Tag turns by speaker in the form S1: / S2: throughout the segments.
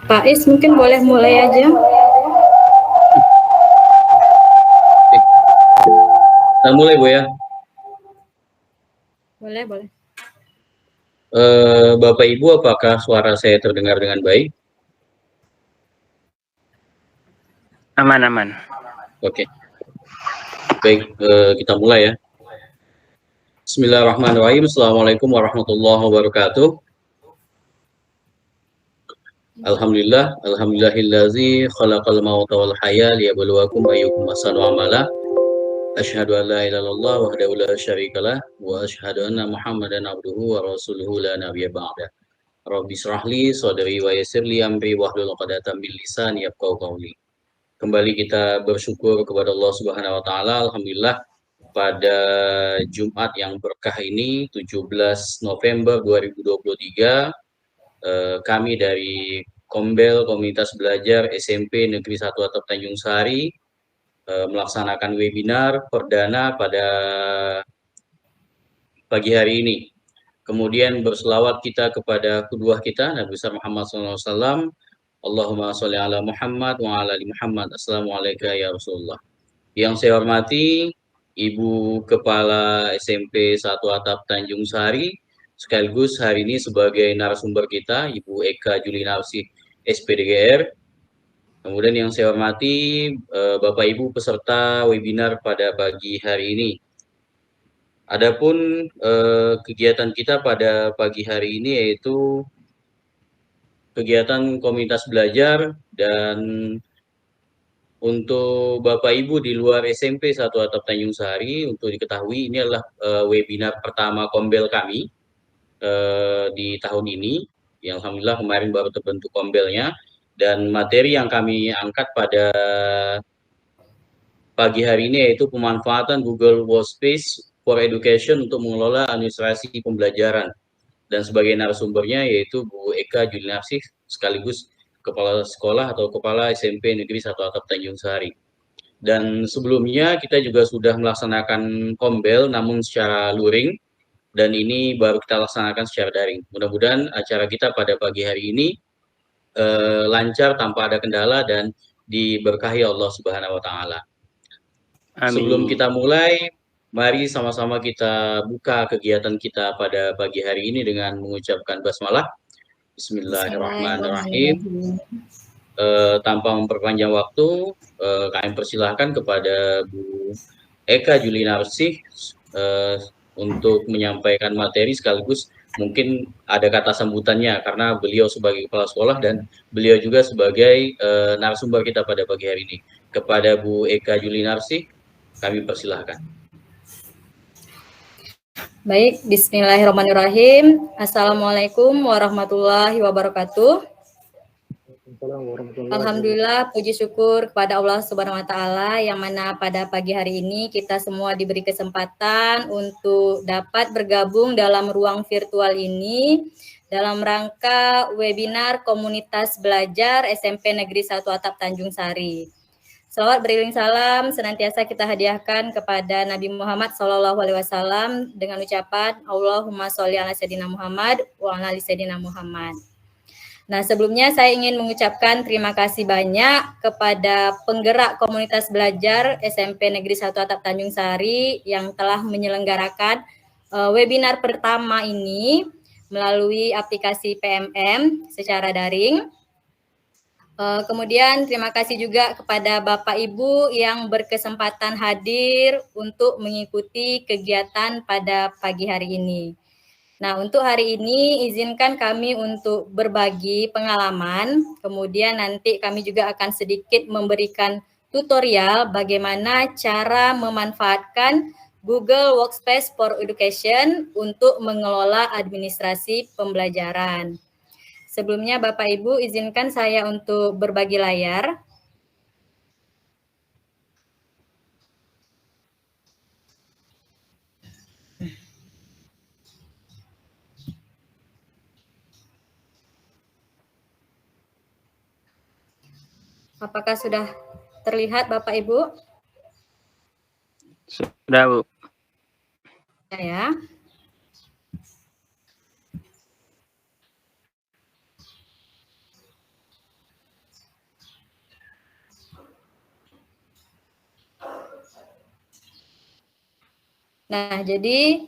S1: Pak Is mungkin boleh mulai aja.
S2: Kita mulai Bu ya.
S1: Boleh.
S2: Bapak Ibu, apakah suara saya terdengar dengan baik?
S3: Aman.
S2: Oke. Baik, kita mulai ya. Bismillahirrahmanirrahim. Assalamualaikum warahmatullahi wabarakatuh. Alhamdulillahillazi khalaqal mauta wal haya liyabluwakum ayyukum ahsanu amala. Asyhadu an la ilaha illallah wahdahu la syarikalah wa asyhadu anna Muhammadan abduhu wa rasuluhu la nabiyya ba'da. Rabbi shrahli sadri wa yassirli amri wahlul 'uqdatam min lisani yafqahu qawli. Kembali kita bersyukur kepada Allah Subhanahu wa taala. Alhamdulillah pada Jumat yang berkah ini 17 November 2023 kami dari Kombel Komunitas Belajar SMP Negeri 1 Atap Tanjung Sari melaksanakan webinar perdana pada pagi hari ini. Kemudian berselawat kita kepada kedua kita Nabi besar Muhammad SAW. Allahumma sholli ala Muhammad wa ala ali Muhammad. Assalamualaikum ya Rasulullah. Yang saya hormati Ibu Kepala SMP 1 Atap Tanjung Sari, sekaligus hari ini sebagai narasumber kita Ibu Eka Julinarsi SPDGR. Kemudian yang saya hormati Bapak Ibu peserta webinar pada pagi hari ini. Adapun kegiatan kita pada pagi hari ini yaitu kegiatan komunitas belajar, dan untuk Bapak Ibu di luar SMP 1 Atap Tanjung Sari, untuk diketahui ini adalah webinar pertama Kombel kami di tahun ini. Yang alhamdulillah kemarin baru terbentuk Kombelnya, dan materi yang kami angkat pada pagi hari ini yaitu pemanfaatan Google Workspace for Education untuk mengelola administrasi pembelajaran. Dan sebagai narasumbernya yaitu Bu Eka Julinarsi, sekaligus Kepala Sekolah atau Kepala SMP Negeri 1 Atap Tanjung Sari. Dan sebelumnya kita juga sudah melaksanakan Kombel namun secara luring, dan ini baru kita laksanakan secara daring. Mudah-mudahan acara kita pada pagi hari ini lancar tanpa ada kendala dan diberkahi Allah Subhanahu wa taala. Sebelum kita mulai, mari sama-sama kita buka kegiatan kita pada pagi hari ini dengan mengucapkan basmalah. Bismillahirrahmanirrahim. Tanpa memperpanjang waktu, kami persilahkan kepada Bu Eka Julinarsi untuk menyampaikan materi, sekaligus mungkin ada kata sambutannya karena beliau sebagai kepala sekolah dan beliau juga sebagai narasumber kita pada pagi hari ini. Kepada Bu Eka Julinarsi, kami persilahkan.
S1: Baik, bismillahirrahmanirrahim. Assalamualaikum warahmatullahi wabarakatuh. Alhamdulillah, puji syukur kepada Allah Subhanahu wa taala yang mana pada pagi hari ini kita semua diberi kesempatan untuk dapat bergabung dalam ruang virtual ini dalam rangka webinar komunitas belajar SMP Negeri 1 Atap Tanjung Sari. Salawat beriring salam senantiasa kita hadiahkan kepada Nabi Muhammad SAW dengan ucapan Allahumma sholli ala sayyidina Muhammad wa ala ali sayyidina Muhammad. Nah, sebelumnya saya ingin mengucapkan terima kasih banyak kepada penggerak komunitas belajar SMP Negeri 1 Atap Tanjung Sari yang telah menyelenggarakan webinar pertama ini melalui aplikasi PMM secara daring. Kemudian terima kasih juga kepada Bapak Ibu yang berkesempatan hadir untuk mengikuti kegiatan pada pagi hari ini. Nah, untuk hari ini izinkan kami untuk berbagi pengalaman, kemudian nanti kami juga akan sedikit memberikan tutorial bagaimana cara memanfaatkan Google Workspace for Education untuk mengelola administrasi pembelajaran. Sebelumnya Bapak Ibu izinkan saya untuk berbagi layar. Apakah sudah terlihat Bapak Ibu?
S3: Sudah, Bu.
S1: Ya. Nah, jadi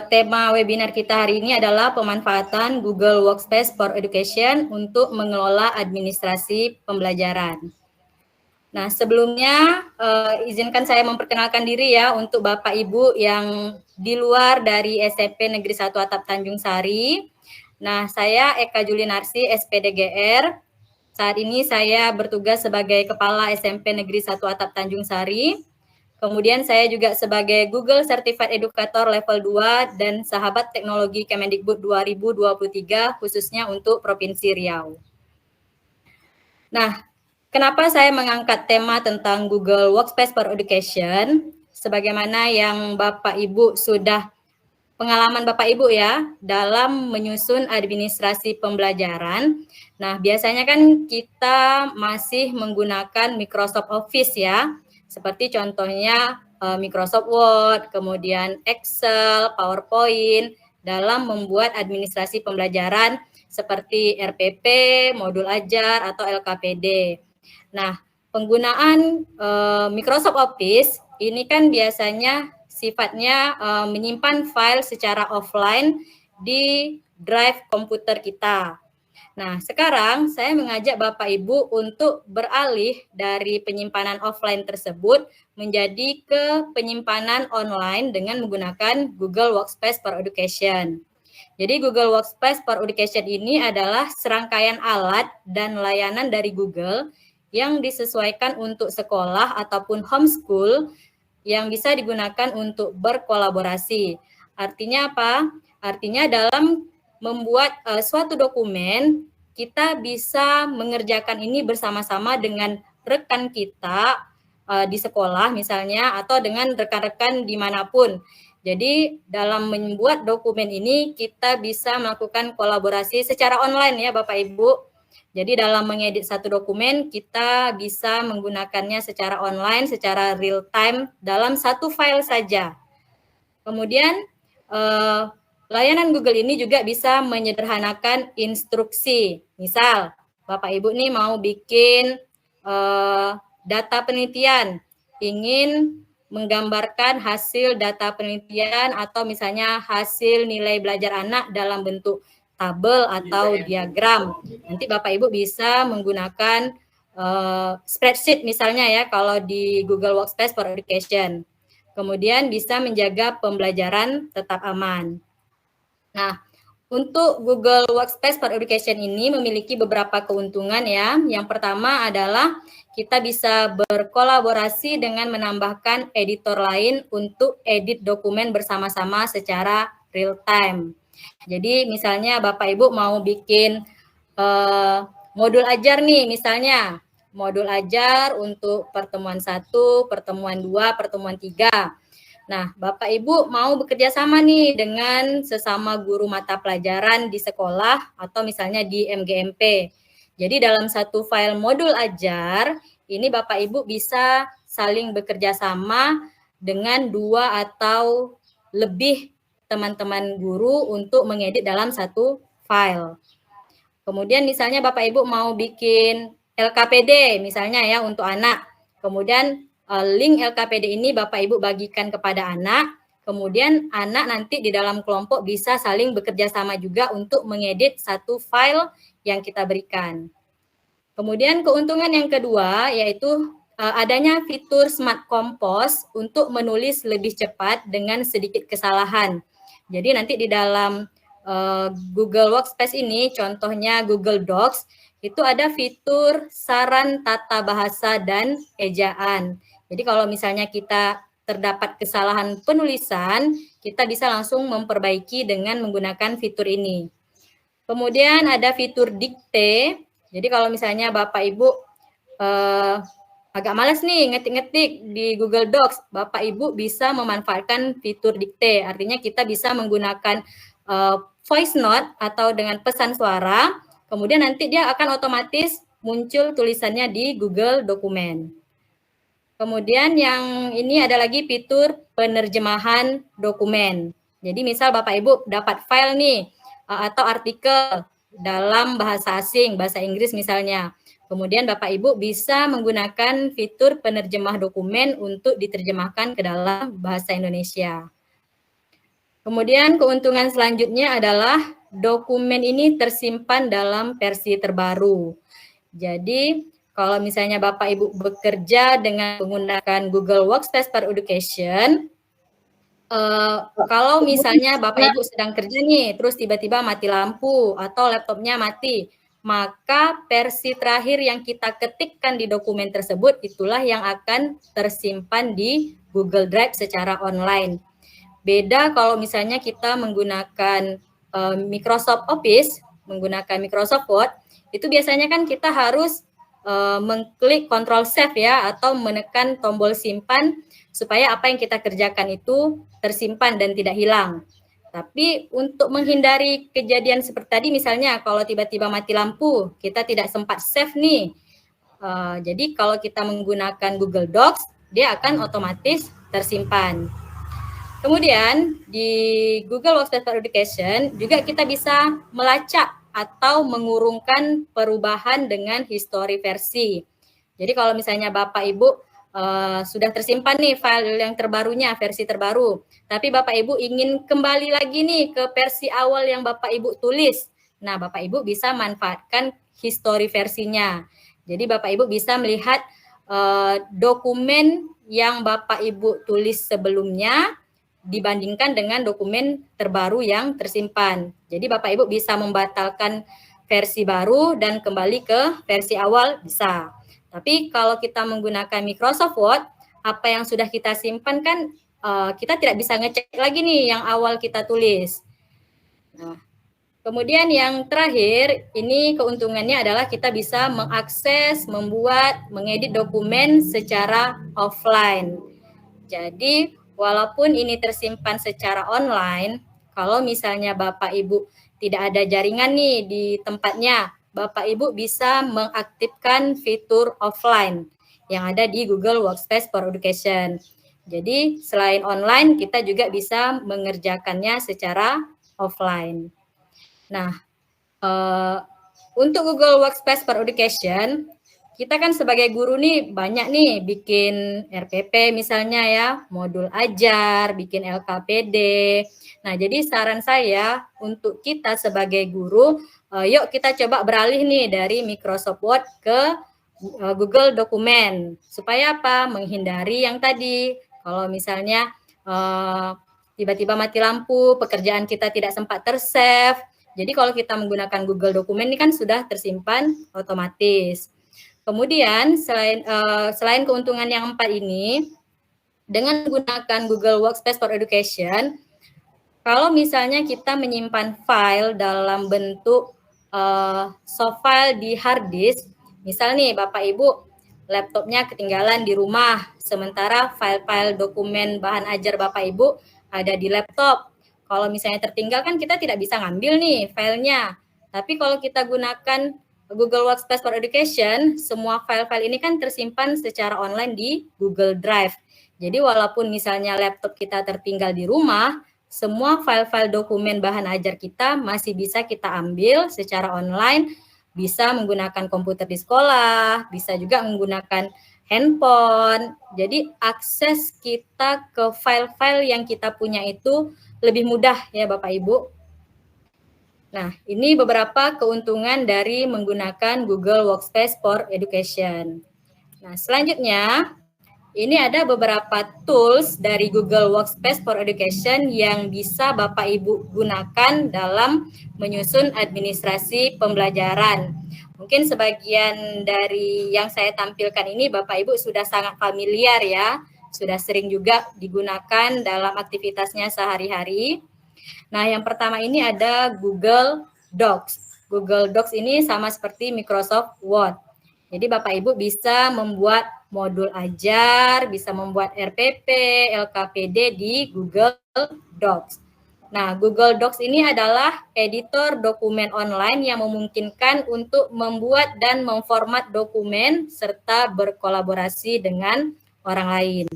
S1: tema webinar kita hari ini adalah pemanfaatan Google Workspace for Education untuk mengelola administrasi pembelajaran. Nah, sebelumnya izinkan saya memperkenalkan diri ya untuk Bapak Ibu yang di luar dari SMP Negeri 1 Atap Tanjung Sari. Nah, saya Eka Julinarsi, SPDGR. Saat ini saya bertugas sebagai Kepala SMP Negeri 1 Atap Tanjung Sari. Kemudian saya juga sebagai Google Certified Educator Level 2 dan Sahabat Teknologi Kemendikbud 2023 khususnya untuk Provinsi Riau. Nah, kenapa saya mengangkat tema tentang Google Workspace for Education? Sebagaimana yang Bapak Ibu sudah pengalaman Bapak Ibu ya dalam menyusun administrasi pembelajaran. Nah, biasanya kan kita masih menggunakan Microsoft Office ya. Seperti contohnya Microsoft Word, kemudian Excel, PowerPoint dalam membuat administrasi pembelajaran seperti RPP, modul ajar atau LKPD. Nah, penggunaan Microsoft Office ini kan biasanya sifatnya menyimpan file secara offline di drive komputer kita. Nah, sekarang saya mengajak Bapak Ibu untuk beralih dari penyimpanan offline tersebut menjadi ke penyimpanan online dengan menggunakan Google Workspace for Education. Jadi Google Workspace for Education ini adalah serangkaian alat dan layanan dari Google yang disesuaikan untuk sekolah ataupun homeschool yang bisa digunakan untuk berkolaborasi. Artinya apa? Artinya dalam membuat suatu dokumen, kita bisa mengerjakan ini bersama-sama dengan rekan kita di sekolah misalnya, atau dengan rekan-rekan dimanapun. Jadi dalam membuat dokumen ini, kita bisa melakukan kolaborasi secara online ya Bapak Ibu. Jadi dalam mengedit satu dokumen, kita bisa menggunakannya secara online, secara real time dalam satu file saja. Kemudian layanan Google ini juga bisa menyederhanakan instruksi. Misal, Bapak Ibu nih mau bikin data penelitian, ingin menggambarkan hasil data penelitian atau misalnya hasil nilai belajar anak dalam bentuk tabel atau diagram. Nanti Bapak Ibu bisa menggunakan spreadsheet misalnya ya kalau di Google Workspace for Education. Kemudian bisa menjaga pembelajaran tetap aman. Nah, untuk Google Workspace for Education ini memiliki beberapa keuntungan ya. Yang pertama adalah kita bisa berkolaborasi dengan menambahkan editor lain untuk edit dokumen bersama-sama secara real time. Jadi misalnya Bapak Ibu mau bikin modul ajar nih misalnya. Modul ajar untuk pertemuan 1, pertemuan 2, pertemuan 3. Nah, Bapak Ibu mau bekerja sama nih dengan sesama guru mata pelajaran di sekolah atau misalnya di MGMP. Jadi dalam satu file modul ajar, ini Bapak Ibu bisa saling bekerja sama dengan 2 atau lebih teman-teman guru untuk mengedit dalam satu file. Kemudian misalnya Bapak Ibu mau bikin LKPD misalnya ya untuk anak. Kemudian link LKPD ini Bapak Ibu bagikan kepada anak. Kemudian anak nanti di dalam kelompok bisa saling bekerja sama juga untuk mengedit satu file yang kita berikan. Kemudian keuntungan yang kedua yaitu adanya fitur Smart Compose untuk menulis lebih cepat dengan sedikit kesalahan. Jadi nanti di dalam Google Workspace ini, contohnya Google Docs, itu ada fitur saran tata bahasa dan ejaan. Jadi kalau misalnya kita terdapat kesalahan penulisan, kita bisa langsung memperbaiki dengan menggunakan fitur ini. Kemudian ada fitur dikte. Jadi kalau misalnya Bapak Ibu agak malas nih ngetik-ngetik di Google Docs, Bapak Ibu bisa memanfaatkan fitur dikte. Artinya kita bisa menggunakan voice note atau dengan pesan suara, kemudian nanti dia akan otomatis muncul tulisannya di Google Dokumen. Kemudian yang ini ada lagi fitur penerjemahan dokumen. Jadi misal Bapak Ibu dapat file nih atau artikel dalam bahasa asing, bahasa Inggris misalnya. Kemudian Bapak Ibu bisa menggunakan fitur penerjemah dokumen untuk diterjemahkan ke dalam bahasa Indonesia. Kemudian keuntungan selanjutnya adalah dokumen ini tersimpan dalam versi terbaru. Jadi kalau misalnya Bapak Ibu bekerja dengan menggunakan Google Workspace for Education, kalau misalnya Bapak Ibu sedang kerja nih, terus tiba-tiba mati lampu atau laptopnya mati, maka versi terakhir yang kita ketikkan di dokumen tersebut itulah yang akan tersimpan di Google Drive secara online. Beda kalau misalnya kita menggunakan Microsoft Office, menggunakan Microsoft Word, itu biasanya kan kita harus mengklik Ctrl Save ya, atau menekan tombol simpan supaya apa yang kita kerjakan itu tersimpan dan tidak hilang. Tapi untuk menghindari kejadian seperti tadi, misalnya kalau tiba-tiba mati lampu, kita tidak sempat save nih. Jadi kalau kita menggunakan Google Docs, dia akan otomatis tersimpan. Kemudian di Google Workspace for Education juga kita bisa melacak atau mengurungkan perubahan dengan history versi. Jadi kalau misalnya Bapak Ibu sudah tersimpan nih file yang terbarunya, versi terbaru, tapi Bapak Ibu ingin kembali lagi nih ke versi awal yang Bapak Ibu tulis. Nah, Bapak Ibu bisa manfaatkan history versinya. Jadi Bapak Ibu bisa melihat dokumen yang Bapak Ibu tulis sebelumnya dibandingkan dengan dokumen terbaru yang tersimpan. Jadi Bapak Ibu bisa membatalkan versi baru dan kembali ke versi awal bisa. Tapi kalau kita menggunakan Microsoft Word, apa yang sudah kita simpan kan kita tidak bisa ngecek lagi nih yang awal kita tulis. Nah, kemudian yang terakhir, ini keuntungannya adalah kita bisa mengakses, membuat, mengedit dokumen secara offline. Jadi, walaupun ini tersimpan secara online, kalau misalnya Bapak Ibu tidak ada jaringan nih di tempatnya, Bapak Ibu bisa mengaktifkan fitur offline yang ada di Google Workspace for Education. Jadi, selain online, kita juga bisa mengerjakannya secara offline. Nah, untuk Google Workspace for Education, kita kan sebagai guru nih banyak nih bikin RPP misalnya ya, modul ajar, bikin LKPD. Nah, jadi saran saya untuk kita sebagai guru, yuk kita coba beralih nih dari Microsoft Word ke Google Dokumen. Supaya apa? Menghindari yang tadi. Kalau misalnya tiba-tiba mati lampu, pekerjaan kita tidak sempat tersave. Jadi kalau kita menggunakan Google Dokumen ini kan sudah tersimpan otomatis. Kemudian selain keuntungan yang 4 ini, dengan menggunakan Google Workspace for Education, kalau misalnya kita menyimpan file dalam bentuk soft file di hard disk, misal nih Bapak Ibu laptopnya ketinggalan di rumah, sementara file-file dokumen bahan ajar Bapak Ibu ada di laptop. Kalau misalnya tertinggal kan kita tidak bisa ngambil nih filenya. Tapi kalau kita gunakan Google Workspace for Education, semua file-file ini kan tersimpan secara online di Google Drive. Jadi walaupun misalnya laptop kita tertinggal di rumah, semua file-file dokumen bahan ajar kita masih bisa kita ambil secara online, bisa menggunakan komputer di sekolah, bisa juga menggunakan handphone. Jadi akses kita ke file-file yang kita punya itu lebih mudah ya Bapak Ibu. Nah, ini beberapa keuntungan dari menggunakan Google Workspace for Education. Nah, selanjutnya ini ada beberapa tools dari Google Workspace for Education yang bisa Bapak Ibu gunakan dalam menyusun administrasi pembelajaran. Mungkin sebagian dari yang saya tampilkan ini Bapak Ibu sudah sangat familiar ya, sudah sering juga digunakan dalam aktivitasnya sehari-hari. Nah, yang pertama ini ada Google Docs. Google Docs ini sama seperti Microsoft Word. Jadi Bapak Ibu bisa membuat modul ajar, bisa membuat RPP, LKPD di Google Docs. Nah, Google Docs ini adalah editor dokumen online yang memungkinkan untuk membuat dan memformat dokumen serta berkolaborasi dengan orang lain.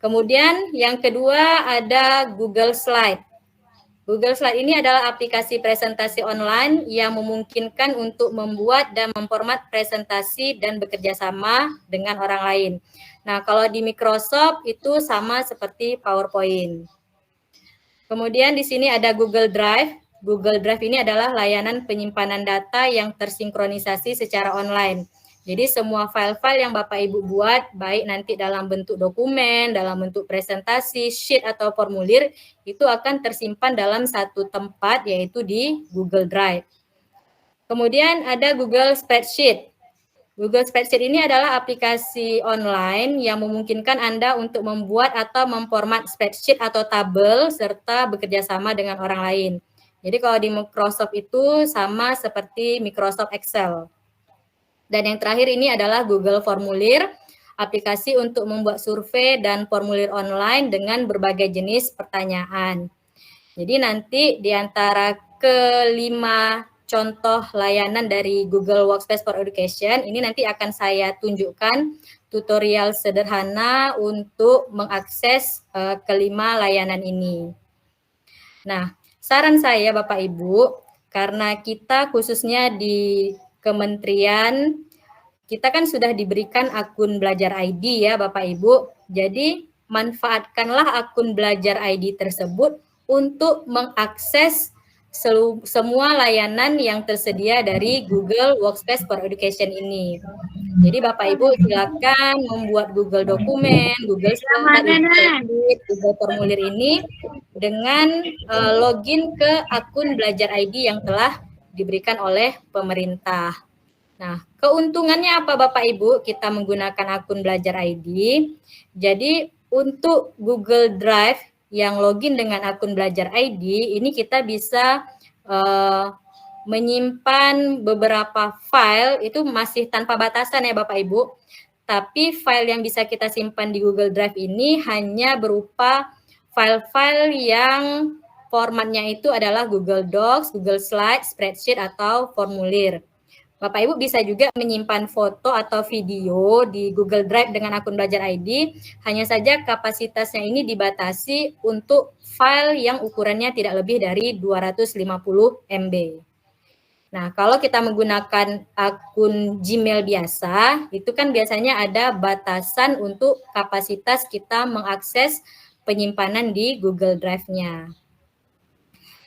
S1: Kemudian yang kedua ada Google Slide. Google Slide ini adalah aplikasi presentasi online yang memungkinkan untuk membuat dan memformat presentasi dan bekerja sama dengan orang lain. Nah, kalau di Microsoft itu sama seperti PowerPoint. Kemudian di sini ada Google Drive. Google Drive ini adalah layanan penyimpanan data yang tersinkronisasi secara online. Jadi semua file-file yang Bapak Ibu buat, baik nanti dalam bentuk dokumen, dalam bentuk presentasi, sheet atau formulir, itu akan tersimpan dalam satu tempat, yaitu di Google Drive. Kemudian ada Google Spreadsheet. Google Spreadsheet ini adalah aplikasi online yang memungkinkan Anda untuk membuat atau memformat spreadsheet atau tabel serta bekerja sama dengan orang lain. Jadi kalau di Microsoft itu sama seperti Microsoft Excel. Dan yang terakhir ini adalah Google Formulir, aplikasi untuk membuat survei dan formulir online dengan berbagai jenis pertanyaan. Jadi nanti di antara kelima contoh layanan dari Google Workspace for Education, ini nanti akan saya tunjukkan tutorial sederhana untuk mengakses kelima layanan ini. Nah, saran saya Bapak Ibu, karena kita khususnya di Kementerian, kita kan sudah diberikan akun Belajar ID ya Bapak Ibu, jadi manfaatkanlah akun Belajar ID tersebut untuk mengakses semua layanan yang tersedia dari Google Workspace for Education ini. Jadi Bapak Ibu silakan membuat Google Dokumen, Google Spreadsheet, Google Formulir ini dengan login ke akun Belajar ID yang telah diberikan oleh pemerintah. Nah, keuntungannya apa Bapak Ibu kita menggunakan akun Belajar ID? Jadi untuk Google Drive yang login dengan akun Belajar ID, ini kita bisa menyimpan beberapa file, itu masih tanpa batasan ya Bapak Ibu. Tapi file yang bisa kita simpan di Google Drive ini hanya berupa file-file yang formatnya itu adalah Google Docs, Google Slides, Spreadsheet, atau formulir. Bapak Ibu bisa juga menyimpan foto atau video di Google Drive dengan akun Belajar ID, hanya saja kapasitasnya ini dibatasi untuk file yang ukurannya tidak lebih dari 250 MB. Nah, kalau kita menggunakan akun Gmail biasa, itu kan biasanya ada batasan untuk kapasitas kita mengakses penyimpanan di Google Drive-nya.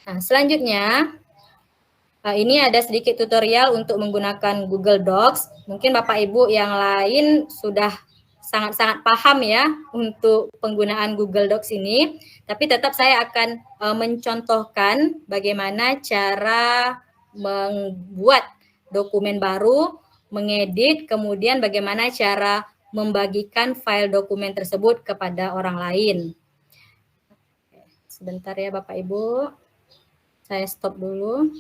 S1: Nah, selanjutnya, ini ada sedikit tutorial untuk menggunakan Google Docs. Mungkin Bapak Ibu yang lain sudah sangat-sangat paham ya untuk penggunaan Google Docs ini. Tapi tetap saya akan mencontohkan bagaimana cara membuat dokumen baru, mengedit, kemudian bagaimana cara membagikan file dokumen tersebut kepada orang lain. Sebentar ya Bapak Ibu, saya stop dulu.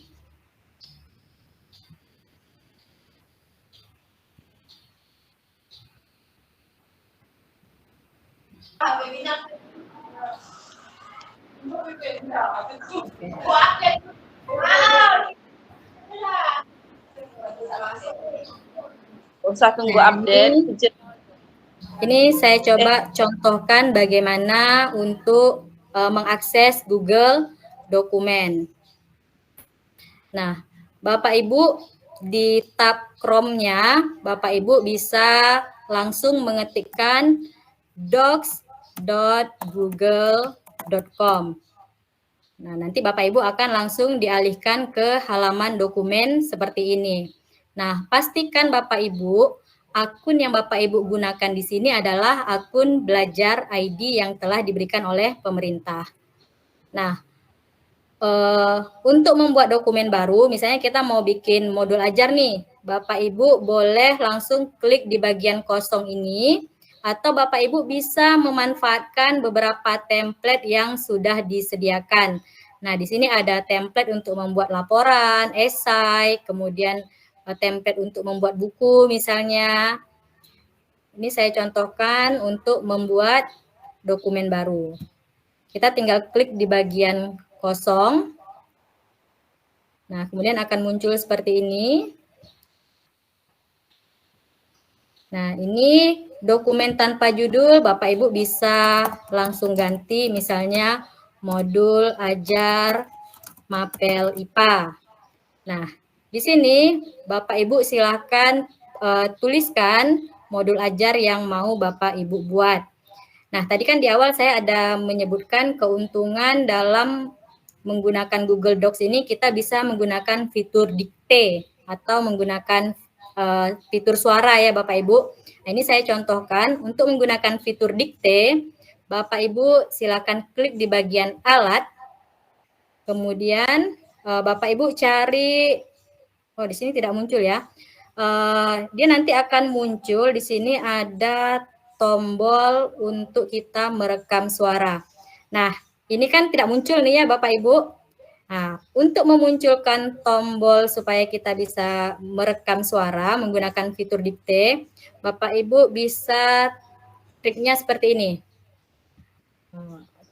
S4: Usah tunggu update.
S1: Ini saya coba contohkan bagaimana untuk mengakses Google Dokumen. Nah, Bapak Ibu di tab Chrome-nya, Bapak Ibu bisa langsung mengetikkan docs.google.com. Nah, nanti Bapak Ibu akan langsung dialihkan ke halaman dokumen seperti ini. Nah, pastikan Bapak Ibu, akun yang Bapak Ibu gunakan di sini adalah akun Belajar ID yang telah diberikan oleh pemerintah. Nah, untuk membuat dokumen baru, misalnya kita mau bikin modul ajar nih, Bapak Ibu boleh langsung klik di bagian kosong ini, atau Bapak Ibu bisa memanfaatkan beberapa template yang sudah disediakan. Nah, di sini ada template untuk membuat laporan, esai, kemudian template untuk membuat buku misalnya. Ini saya contohkan untuk membuat dokumen baru. Kita tinggal klik di bagian kosong. Nah, kemudian akan muncul seperti ini. Nah, ini dokumen tanpa judul, Bapak Ibu bisa langsung ganti misalnya modul ajar Mapel IPA. Nah, di sini Bapak Ibu silakan tuliskan modul ajar yang mau Bapak Ibu buat. Nah, tadi kan di awal saya ada menyebutkan keuntungan dalam menggunakan Google Docs ini, kita bisa menggunakan fitur dikte atau menggunakan fitur suara ya Bapak Ibu. Nah, ini saya contohkan untuk menggunakan fitur dikte, Bapak Ibu silakan klik di bagian alat, kemudian Bapak Ibu cari, di sini tidak muncul ya. Dia nanti akan muncul di sini ada tombol untuk kita merekam suara. Nah, ini kan tidak muncul nih ya Bapak Ibu. Nah, untuk memunculkan tombol supaya kita bisa merekam suara menggunakan fitur dikte, Bapak Ibu bisa triknya seperti ini.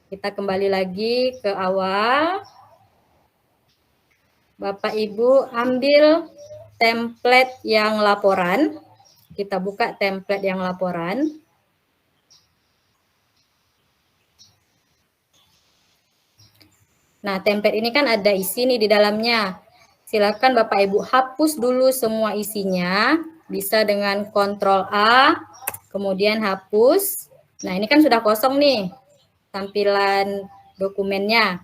S1: Kita kembali lagi ke awal. Bapak Ibu ambil template yang laporan. Kita buka template yang laporan. Nah, template ini kan ada isi nih di dalamnya. Silakan Bapak Ibu hapus dulu semua isinya. Bisa dengan Ctrl A, kemudian hapus. Nah, ini kan sudah kosong nih tampilan dokumennya.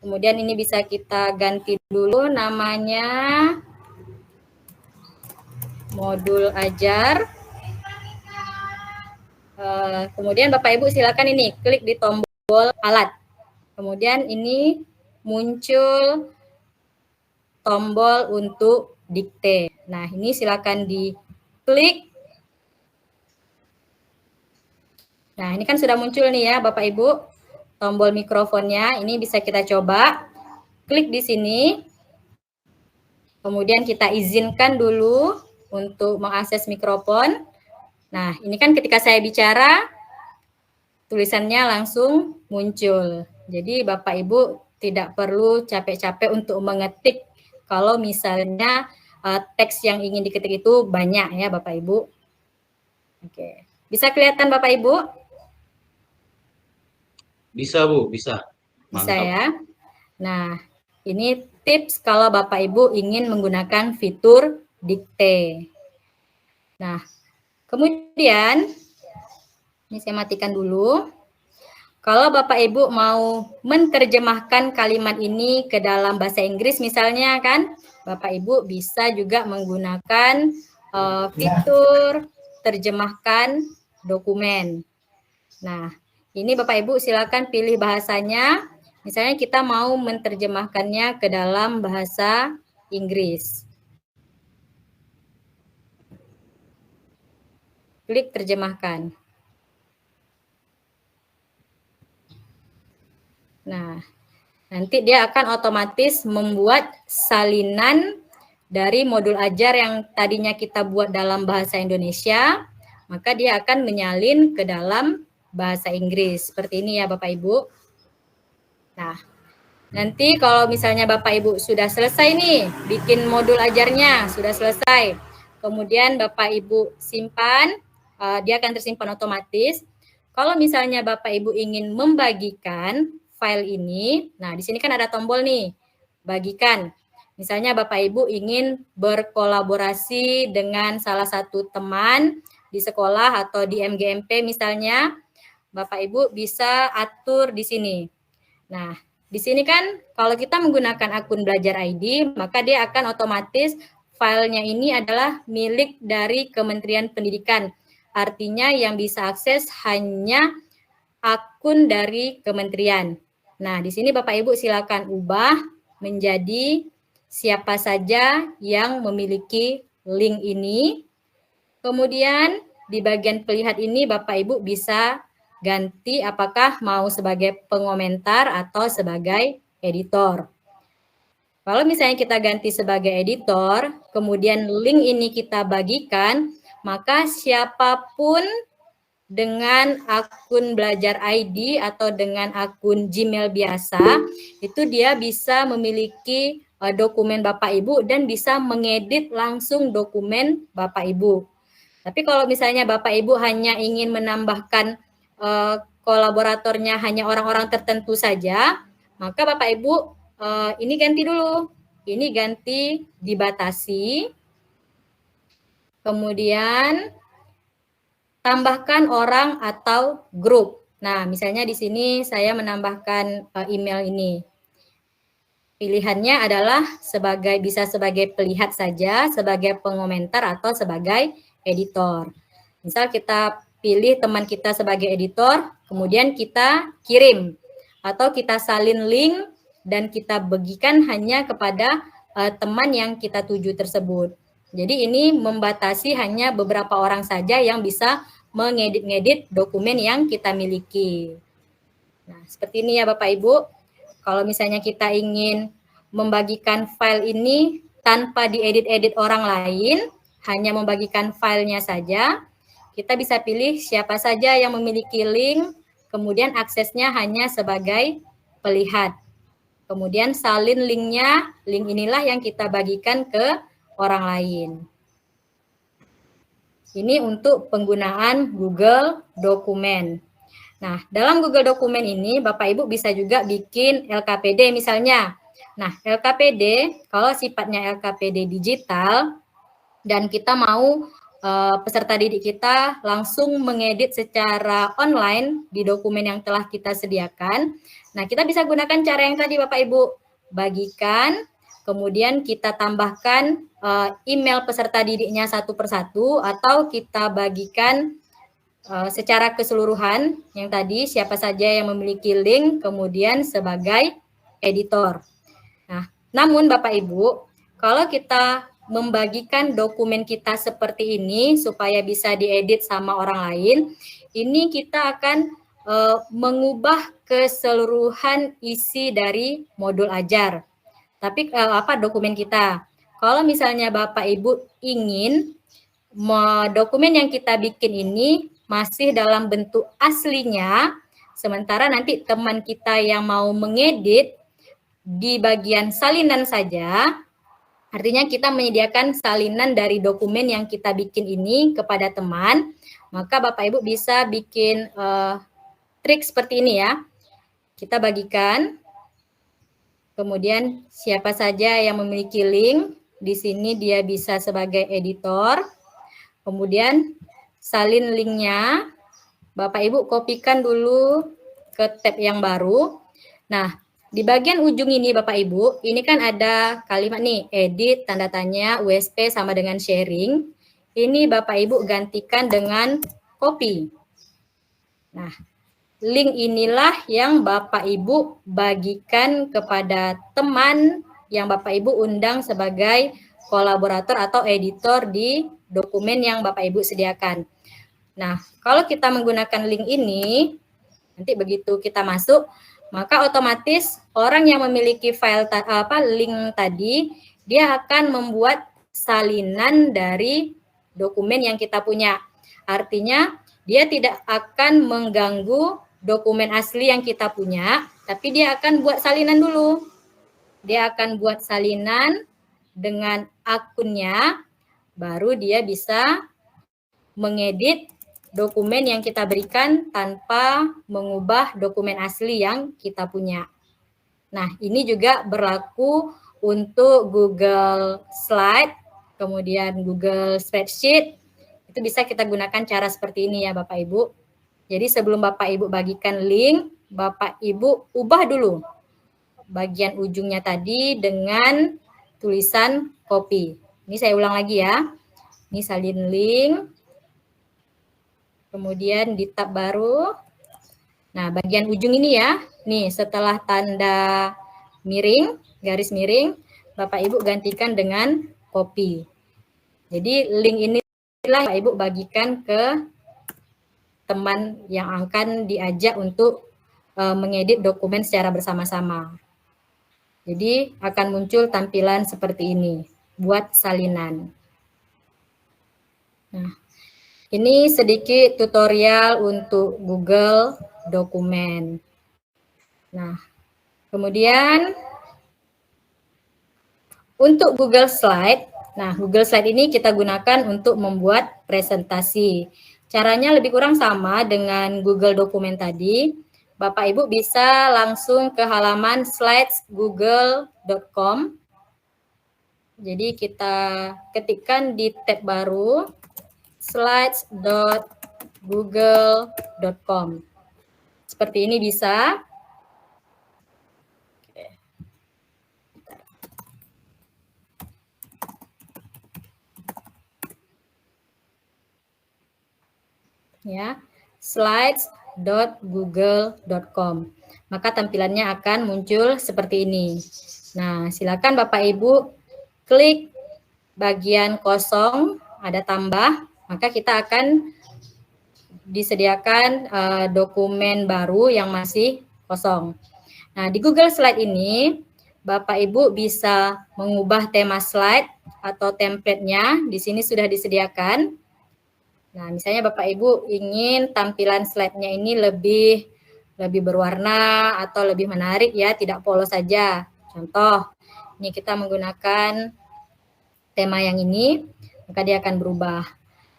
S1: Kemudian ini bisa kita ganti dulu namanya modul ajar. Kemudian Bapak Ibu silakan ini klik di tombol alat. Kemudian ini muncul tombol untuk dikte. Nah, ini silakan diklik. Nah, ini kan sudah muncul nih ya Bapak Ibu tombol mikrofonnya. Ini bisa kita coba. Klik di sini. Kemudian kita izinkan dulu untuk mengakses mikrofon. Nah, ini kan ketika saya bicara, tulisannya langsung muncul. Jadi Bapak Ibu tidak perlu capek-capek untuk mengetik kalau misalnya teks yang ingin diketik itu banyak ya Bapak Ibu. Oke. Bisa kelihatan Bapak Ibu?
S2: Bisa Bu, bisa.
S1: Bisa
S2: Mantap.
S1: ya. Nah, ini tips kalau Bapak Ibu ingin menggunakan fitur dikte. Nah, kemudian ini saya matikan dulu. Kalau Bapak Ibu mau menerjemahkan kalimat ini ke dalam bahasa Inggris misalnya kan, Bapak Ibu bisa juga menggunakan fitur terjemahkan dokumen. Nah, ini Bapak Ibu silakan pilih bahasanya. Misalnya kita mau menerjemahkannya ke dalam bahasa Inggris. Klik terjemahkan. Nah, nanti dia akan otomatis membuat salinan dari modul ajar yang tadinya kita buat dalam bahasa Indonesia, maka dia akan menyalin ke dalam bahasa Inggris. Seperti ini ya Bapak Ibu. Nah, nanti kalau misalnya Bapak Ibu sudah selesai nih, bikin modul ajarnya, sudah selesai. Kemudian Bapak Ibu simpan, dia akan tersimpan otomatis. Kalau misalnya Bapak Ibu ingin membagikan file ini, nah di sini kan ada tombol nih, bagikan. Misalnya Bapak Ibu ingin berkolaborasi dengan salah satu teman di sekolah atau di MGMP misalnya, Bapak Ibu bisa atur di sini. Nah, di sini kan kalau kita menggunakan akun Belajar ID, maka dia akan otomatis filenya ini adalah milik dari Kementerian Pendidikan. Artinya yang bisa akses hanya akun dari kementerian. Nah, di sini Bapak Ibu silakan ubah menjadi siapa saja yang memiliki link ini. Kemudian di bagian pelihat ini Bapak Ibu bisa ganti apakah mau sebagai pengomentar atau sebagai editor. Kalau misalnya kita ganti sebagai editor, kemudian link ini kita bagikan, maka siapapun dengan akun Belajar ID atau dengan akun Gmail biasa, itu dia bisa memiliki dokumen Bapak Ibu dan bisa mengedit langsung dokumen Bapak Ibu. Tapi kalau misalnya Bapak Ibu hanya ingin menambahkan kolaboratornya hanya orang-orang tertentu saja, maka Bapak Ibu ini ganti dulu. Ini ganti dibatasi. Kemudian tambahkan orang atau grup. Nah, misalnya di sini saya menambahkan email ini. Pilihannya adalah bisa sebagai pelihat saja, sebagai pengomentar, atau sebagai editor. Misal kita pilih teman kita sebagai editor, kemudian kita kirim atau kita salin link dan kita bagikan hanya kepada teman yang kita tuju tersebut. Jadi ini membatasi hanya beberapa orang saja yang bisa mengedit-ngedit dokumen yang kita miliki. Nah, seperti ini ya Bapak Ibu. Kalau misalnya kita ingin membagikan file ini tanpa diedit-edit orang lain, hanya membagikan filenya saja, kita bisa pilih siapa saja yang memiliki link, kemudian aksesnya hanya sebagai pelihat. Kemudian salin linknya, link inilah yang kita bagikan ke orang lain. Ini untuk penggunaan Google Dokumen. Nah, dalam Google Dokumen ini Bapak Ibu bisa juga bikin LKPD misalnya. Nah, LKPD kalau sifatnya LKPD digital dan kita mau peserta didik kita langsung mengedit secara online di dokumen yang telah kita sediakan. Nah, kita bisa gunakan cara yang tadi Bapak Ibu, bagikan, kemudian kita tambahkan email peserta didiknya satu persatu, atau kita bagikan secara keseluruhan yang tadi siapa saja yang memiliki link, kemudian sebagai editor. Nah, namun Bapak Ibu, kalau kita membagikan dokumen kita seperti ini supaya bisa diedit sama orang lain, ini kita akan mengubah keseluruhan isi dari modul ajar. Tapi dokumen kita. Kalau misalnya Bapak Ibu ingin dokumen yang kita bikin ini masih dalam bentuk aslinya, sementara nanti teman kita yang mau mengedit di bagian salinan saja, artinya kita menyediakan salinan dari dokumen yang kita bikin ini kepada teman, maka Bapak Ibu bisa bikin trik seperti ini ya. Kita bagikan, kemudian siapa saja yang memiliki link, di sini dia bisa sebagai editor, kemudian salin linknya, Bapak Ibu kopikan dulu ke tab yang baru. Nah, di bagian ujung ini Bapak Ibu, ini kan ada kalimat nih, edit, tanda tanya, USP sama dengan sharing. Ini Bapak Ibu gantikan dengan copy. Nah, link inilah yang Bapak Ibu bagikan kepada teman yang Bapak Ibu undang sebagai kolaborator atau editor di dokumen yang Bapak Ibu sediakan. Nah, kalau kita menggunakan link ini, nanti begitu kita masuk, maka otomatis orang yang memiliki file link tadi, dia akan membuat salinan dari dokumen yang kita punya. Artinya, dia tidak akan mengganggu dokumen asli yang kita punya, tapi dia akan buat salinan dulu. Dia akan buat salinan dengan akunnya, baru dia bisa mengedit dokumen yang kita berikan tanpa mengubah dokumen asli yang kita punya. Nah, ini juga berlaku untuk Google Slide, kemudian Google Spreadsheet. Itu bisa kita gunakan cara seperti ini ya Bapak Ibu. Jadi sebelum Bapak Ibu bagikan link, Bapak Ibu ubah dulu bagian ujungnya tadi dengan tulisan copy. Ini saya ulang lagi ya. Ini salin link. Kemudian di tab baru, nah bagian ujung ini ya, nih setelah tanda miring, garis miring, Bapak Ibu gantikan dengan copy. Jadi link inilah Bapak Ibu bagikan ke teman yang akan diajak untuk mengedit dokumen secara bersama-sama. Jadi akan muncul tampilan seperti ini, buat salinan. Nah, ini sedikit tutorial untuk Google Dokumen. Nah, kemudian untuk Google Slide, nah Google Slide ini kita gunakan untuk membuat presentasi. Caranya lebih kurang sama dengan Google Dokumen tadi. Bapak Ibu bisa langsung ke halaman slidesgoogle.com. Jadi kita ketikkan di tab baru slides.google.com. slide.google.com. Seperti ini bisa. Ya, slides.google.com. Maka tampilannya akan muncul seperti ini. Nah, silakan Bapak Ibu klik bagian kosong, ada tambah, maka kita akan disediakan dokumen baru yang masih kosong. Nah, di Google Slide ini, Bapak Ibu bisa mengubah tema slide atau template-nya, di sini sudah disediakan. Nah, misalnya Bapak Ibu ingin tampilan slide-nya ini lebih berwarna atau lebih menarik ya, tidak polos saja. Contoh, ini kita menggunakan tema yang ini, maka dia akan berubah.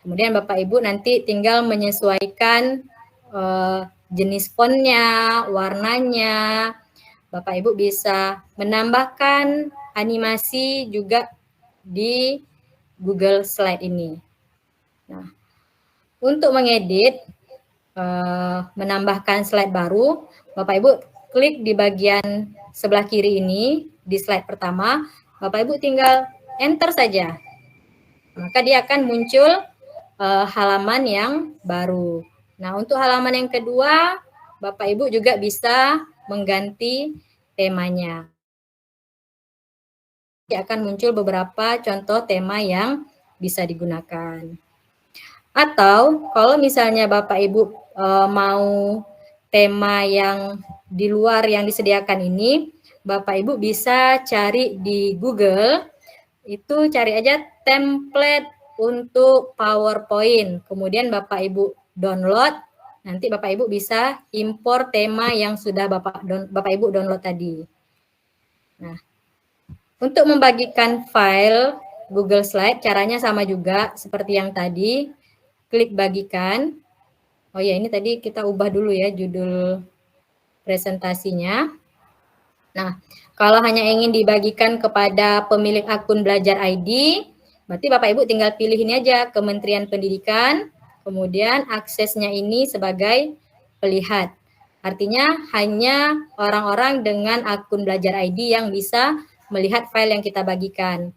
S1: Kemudian Bapak Ibu nanti tinggal menyesuaikan jenis fontnya, warnanya. Bapak Ibu bisa menambahkan animasi juga di Google Slide ini. Nah, untuk mengedit, menambahkan slide baru, Bapak Ibu klik di bagian sebelah kiri ini, di slide pertama, Bapak Ibu tinggal enter saja. Maka dia akan muncul halaman yang baru. Nah, untuk halaman yang kedua, Bapak Ibu juga bisa mengganti temanya. Akan muncul beberapa contoh tema yang bisa digunakan. Atau kalau misalnya Bapak Ibu mau tema yang di luar yang disediakan ini, Bapak Ibu bisa cari di Google, itu cari aja template untuk PowerPoint. Kemudian Bapak Ibu download, nanti Bapak Ibu bisa impor tema yang sudah Bapak Ibu download tadi. Nah, untuk membagikan file Google Slide, caranya sama juga seperti yang tadi. Klik bagikan. Oh ya, ini tadi kita ubah dulu ya judul presentasinya. Nah, kalau hanya ingin dibagikan kepada pemilik akun Belajar ID, berarti Bapak Ibu tinggal pilih ini aja, Kementerian Pendidikan, kemudian aksesnya ini sebagai pelihat. Artinya hanya orang-orang dengan akun Belajar ID yang bisa melihat file yang kita bagikan.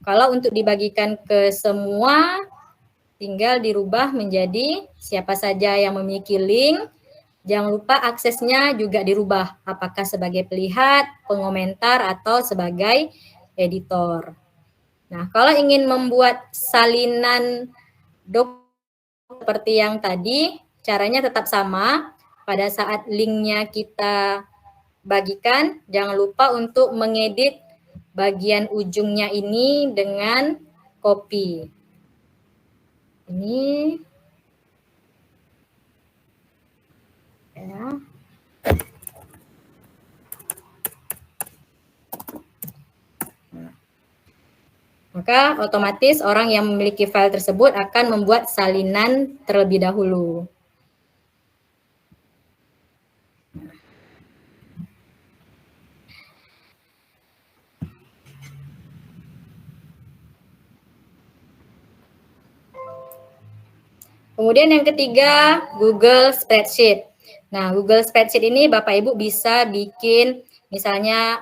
S1: Kalau untuk dibagikan ke semua, tinggal dirubah menjadi siapa saja yang memiliki link. Jangan lupa aksesnya juga dirubah, apakah sebagai pelihat, pengomentar, atau sebagai editor. Nah, kalau ingin membuat salinan dokumen seperti yang tadi, caranya tetap sama. Pada saat linknya kita bagikan, jangan lupa untuk mengedit bagian ujungnya ini dengan copy. Ini ya. Maka otomatis orang yang memiliki file tersebut akan membuat salinan terlebih dahulu. Kemudian yang ketiga, Google Spreadsheet. Nah, Google Spreadsheet ini Bapak Ibu bisa bikin misalnya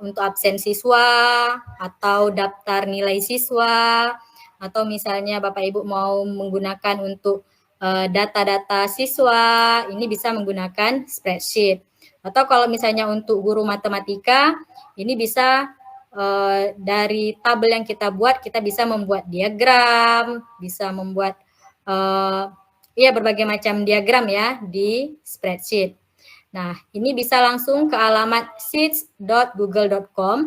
S1: untuk absen siswa, atau daftar nilai siswa, atau misalnya Bapak Ibu mau menggunakan untuk data-data siswa, ini bisa menggunakan spreadsheet. Atau kalau misalnya untuk guru matematika, ini bisa dari tabel yang kita buat, kita bisa membuat diagram, bisa membuat berbagai macam diagram ya di spreadsheet. Nah, ini bisa langsung ke alamat sheets.google.com,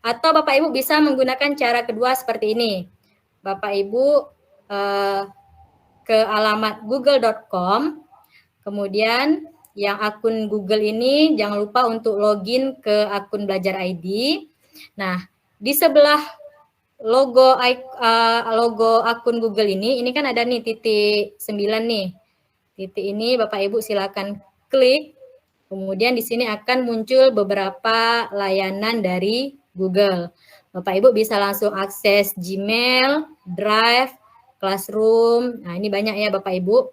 S1: atau Bapak Ibu bisa menggunakan cara kedua seperti ini. Bapak Ibu ke alamat google.com, kemudian yang akun Google ini jangan lupa untuk login ke akun Belajar ID. Nah, di sebelah logo akun Google ini kan ada nih titik 9 nih. Titik ini Bapak Ibu silakan klik. Kemudian di sini akan muncul beberapa layanan dari Google. Bapak Ibu bisa langsung akses Gmail, Drive, Classroom. Nah, ini banyak ya Bapak Ibu.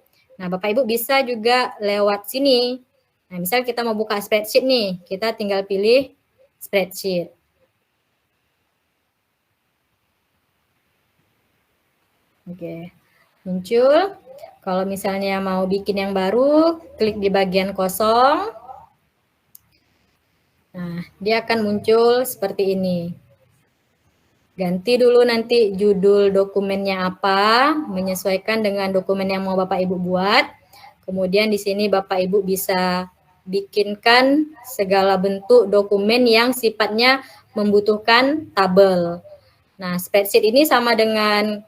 S1: Nah, Bapak Ibu bisa juga lewat sini. Nah, misal kita mau buka spreadsheet nih, kita tinggal pilih spreadsheet. Oke, muncul. Kalau misalnya mau bikin yang baru, klik di bagian kosong. Nah, dia akan muncul seperti ini. Ganti dulu nanti judul dokumennya apa, menyesuaikan dengan dokumen yang mau Bapak Ibu buat. Kemudian di sini Bapak Ibu bisa bikinkan segala bentuk dokumen yang sifatnya membutuhkan tabel. Nah, spreadsheet ini sama dengan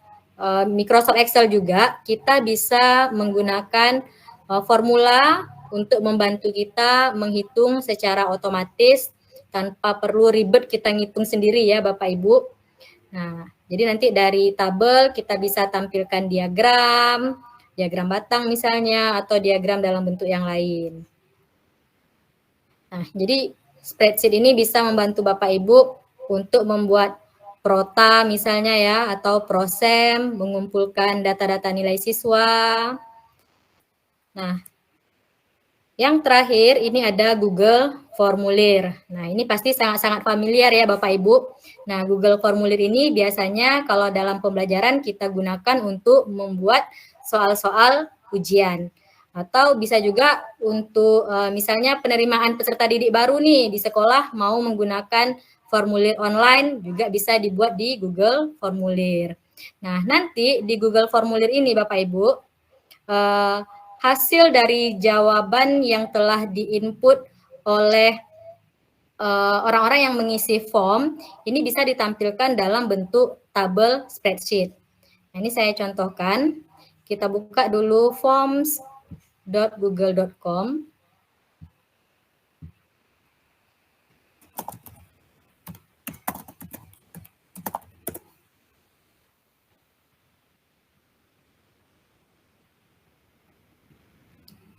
S1: Microsoft Excel juga, kita bisa menggunakan formula untuk membantu kita menghitung secara otomatis tanpa perlu ribet kita ngitung sendiri ya Bapak Ibu. Nah, jadi nanti dari tabel kita bisa tampilkan diagram batang misalnya, atau diagram dalam bentuk yang lain. Nah, jadi spreadsheet ini bisa membantu Bapak Ibu untuk membuat prota misalnya ya, atau prosem, mengumpulkan data-data nilai siswa. Nah, yang terakhir ini ada Google Formulir. Nah, ini pasti sangat-sangat familiar ya Bapak Ibu. Nah, Google Formulir ini biasanya kalau dalam pembelajaran kita gunakan untuk membuat soal-soal ujian. Atau bisa juga untuk misalnya penerimaan peserta didik baru nih di sekolah mau menggunakan formulir online juga bisa dibuat di Google Formulir. Nah, nanti di Google Formulir ini Bapak Ibu, hasil dari jawaban yang telah diinput oleh orang-orang yang mengisi form ini bisa ditampilkan dalam bentuk tabel spreadsheet. Nah, ini saya contohkan. Kita buka dulu forms.google.com.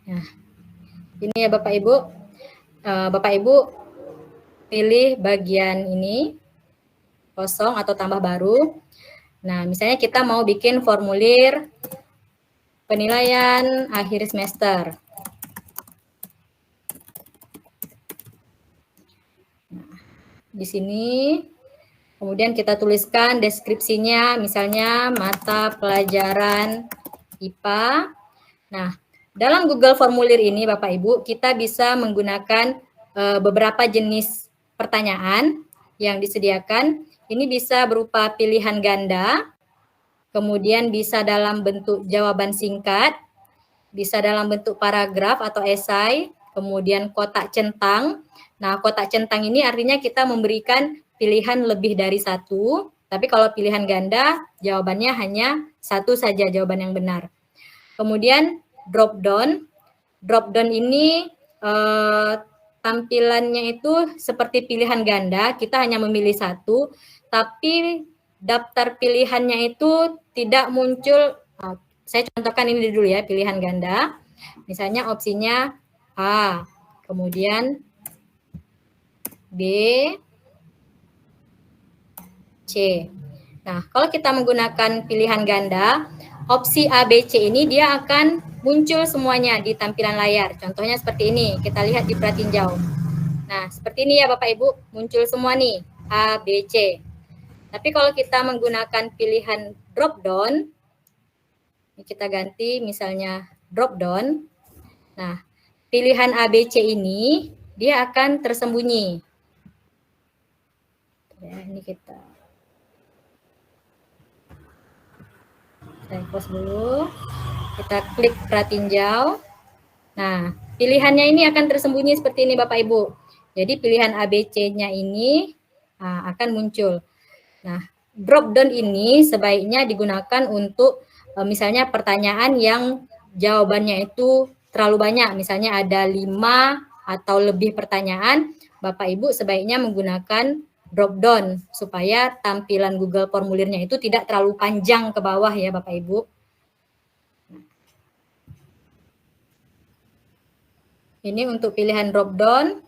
S1: Nah, ini ya Bapak Ibu. Bapak Ibu pilih bagian ini, kosong atau tambah baru. Nah, misalnya kita mau bikin formulir penilaian akhir semester. Nah, di sini kemudian kita tuliskan deskripsinya, misalnya mata pelajaran IPA. Nah, dalam Google Formulir ini Bapak Ibu, kita bisa menggunakan beberapa jenis pertanyaan yang disediakan. Ini bisa berupa pilihan ganda, kemudian bisa dalam bentuk jawaban singkat, bisa dalam bentuk paragraf atau esai, kemudian kotak centang. Nah, kotak centang ini artinya kita memberikan pilihan lebih dari satu, tapi kalau pilihan ganda, jawabannya hanya satu saja jawaban yang benar. Kemudian drop down. Drop down ini tampilannya itu seperti pilihan ganda, kita hanya memilih satu, tapi daftar pilihannya itu tidak muncul. Saya contohkan ini dulu ya, pilihan ganda. Misalnya opsinya A, kemudian B, C. Nah, kalau kita menggunakan pilihan ganda, opsi A, B, C ini dia akan muncul semuanya di tampilan layar. Contohnya seperti ini, kita lihat di pratinjau. Nah, seperti ini ya Bapak Ibu, muncul semua nih, A, B, C. Tapi kalau kita menggunakan pilihan drop down, kita ganti misalnya drop down. Nah, pilihan A, B, C ini dia akan tersembunyi. Ya, ini kita close dulu. Kita klik pratinjau. Nah, pilihannya ini akan tersembunyi seperti ini Bapak Ibu. Jadi pilihan A, B, C-nya ini akan muncul. Nah, drop down ini sebaiknya digunakan untuk misalnya pertanyaan yang jawabannya itu terlalu banyak. Misalnya ada 5 atau lebih pertanyaan, Bapak Ibu sebaiknya menggunakan drop down supaya tampilan Google Formulirnya itu tidak terlalu panjang ke bawah ya Bapak Ibu. Ini untuk pilihan drop down.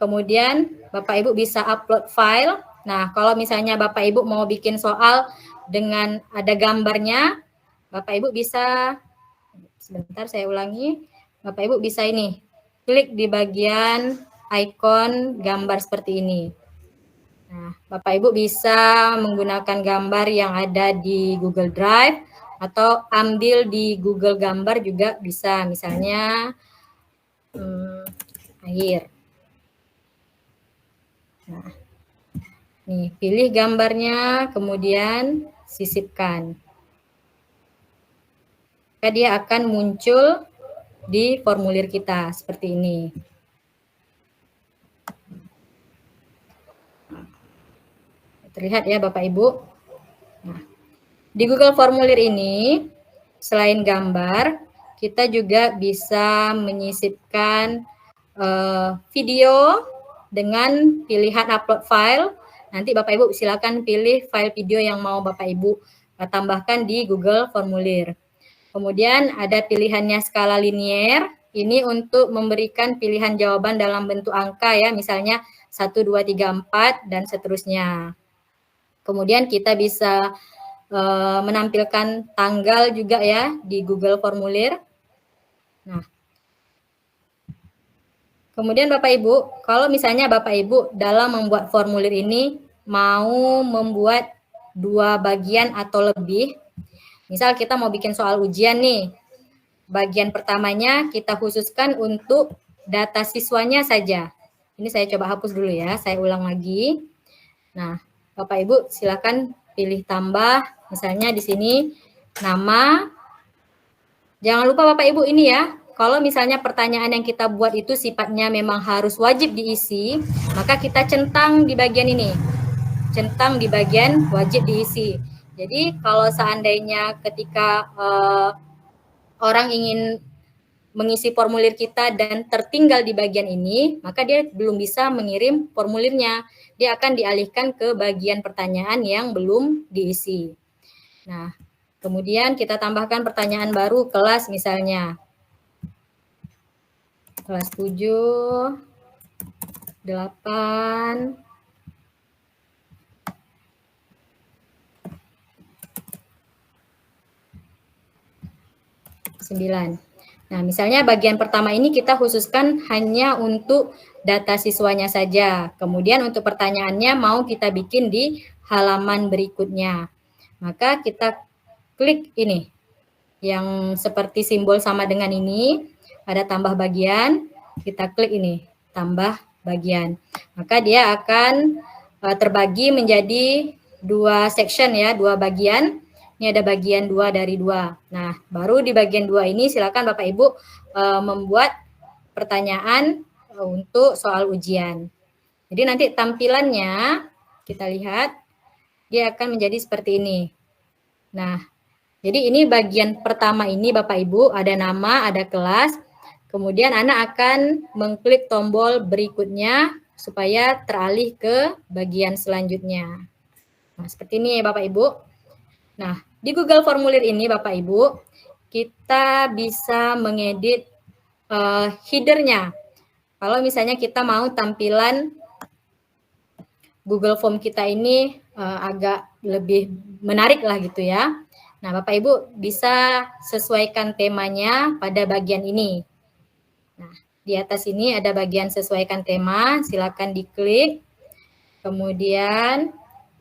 S1: Kemudian Bapak Ibu bisa upload file. Nah, kalau misalnya Bapak Ibu mau bikin soal dengan ada gambarnya, Bapak Ibu bisa Sebentar saya ulangi. Bapak Ibu bisa ini, klik di bagian ikon gambar seperti ini. Nah, Bapak Ibu bisa menggunakan gambar yang ada di Google Drive atau ambil di Google Gambar juga bisa, misalnya air. Nah, nih pilih gambarnya, kemudian sisipkan. Maka dia akan muncul di formulir kita seperti ini. Terlihat ya Bapak Ibu. Nah, di Google Formulir ini, selain gambar, kita juga bisa menyisipkan video dengan pilihan upload file. Nanti Bapak Ibu silakan pilih file video yang mau Bapak Ibu tambahkan di Google Formulir. Kemudian ada pilihannya skala linier. Ini untuk memberikan pilihan jawaban dalam bentuk angka ya, misalnya 1, 2, 3, 4, dan seterusnya. Kemudian kita bisa menampilkan tanggal juga ya di Google Formulir. Nah, kemudian Bapak Ibu, kalau misalnya Bapak Ibu dalam membuat formulir ini mau membuat 2 bagian atau lebih, misal kita mau bikin soal ujian nih, bagian pertamanya kita khususkan untuk data siswanya saja. Ini saya coba hapus dulu ya, saya ulang lagi. Nah, Bapak Ibu silakan pilih tambah, misalnya di sini nama. Jangan lupa Bapak Ibu ini ya, kalau misalnya pertanyaan yang kita buat itu sifatnya memang harus wajib diisi, maka kita centang di bagian ini. Centang di bagian wajib diisi. Jadi kalau seandainya ketika orang ingin mengisi formulir kita dan tertinggal di bagian ini, maka dia belum bisa mengirim formulirnya. Dia akan dialihkan ke bagian pertanyaan yang belum diisi. Nah, kemudian kita tambahkan pertanyaan baru kelas misalnya. Kelas 7, 8, 9. Nah, misalnya bagian pertama ini kita khususkan hanya untuk data siswanya saja. Kemudian untuk pertanyaannya mau kita bikin di halaman berikutnya. Maka kita klik ini, yang seperti simbol sama dengan ini, ada tambah bagian, kita klik ini, tambah bagian. Maka dia akan terbagi menjadi 2 section ya, 2 bagian. Ini ada bagian 2 dari 2. Nah, baru di bagian 2 ini silakan Bapak Ibu membuat pertanyaan untuk soal ujian. Jadi nanti tampilannya kita lihat dia akan menjadi seperti ini. Nah, jadi ini bagian pertama ini Bapak Ibu ada nama, ada kelas. Kemudian anak akan mengklik tombol berikutnya supaya teralih ke bagian selanjutnya. Nah, seperti ini ya Bapak Ibu. Nah, di Google Formulir ini Bapak Ibu, kita bisa mengedit header-nya. Kalau misalnya kita mau tampilan Google Form kita ini agak lebih menarik lah gitu ya. Nah, Bapak Ibu bisa sesuaikan temanya pada bagian ini. Nah, di atas ini ada bagian sesuaikan tema, silakan diklik. Kemudian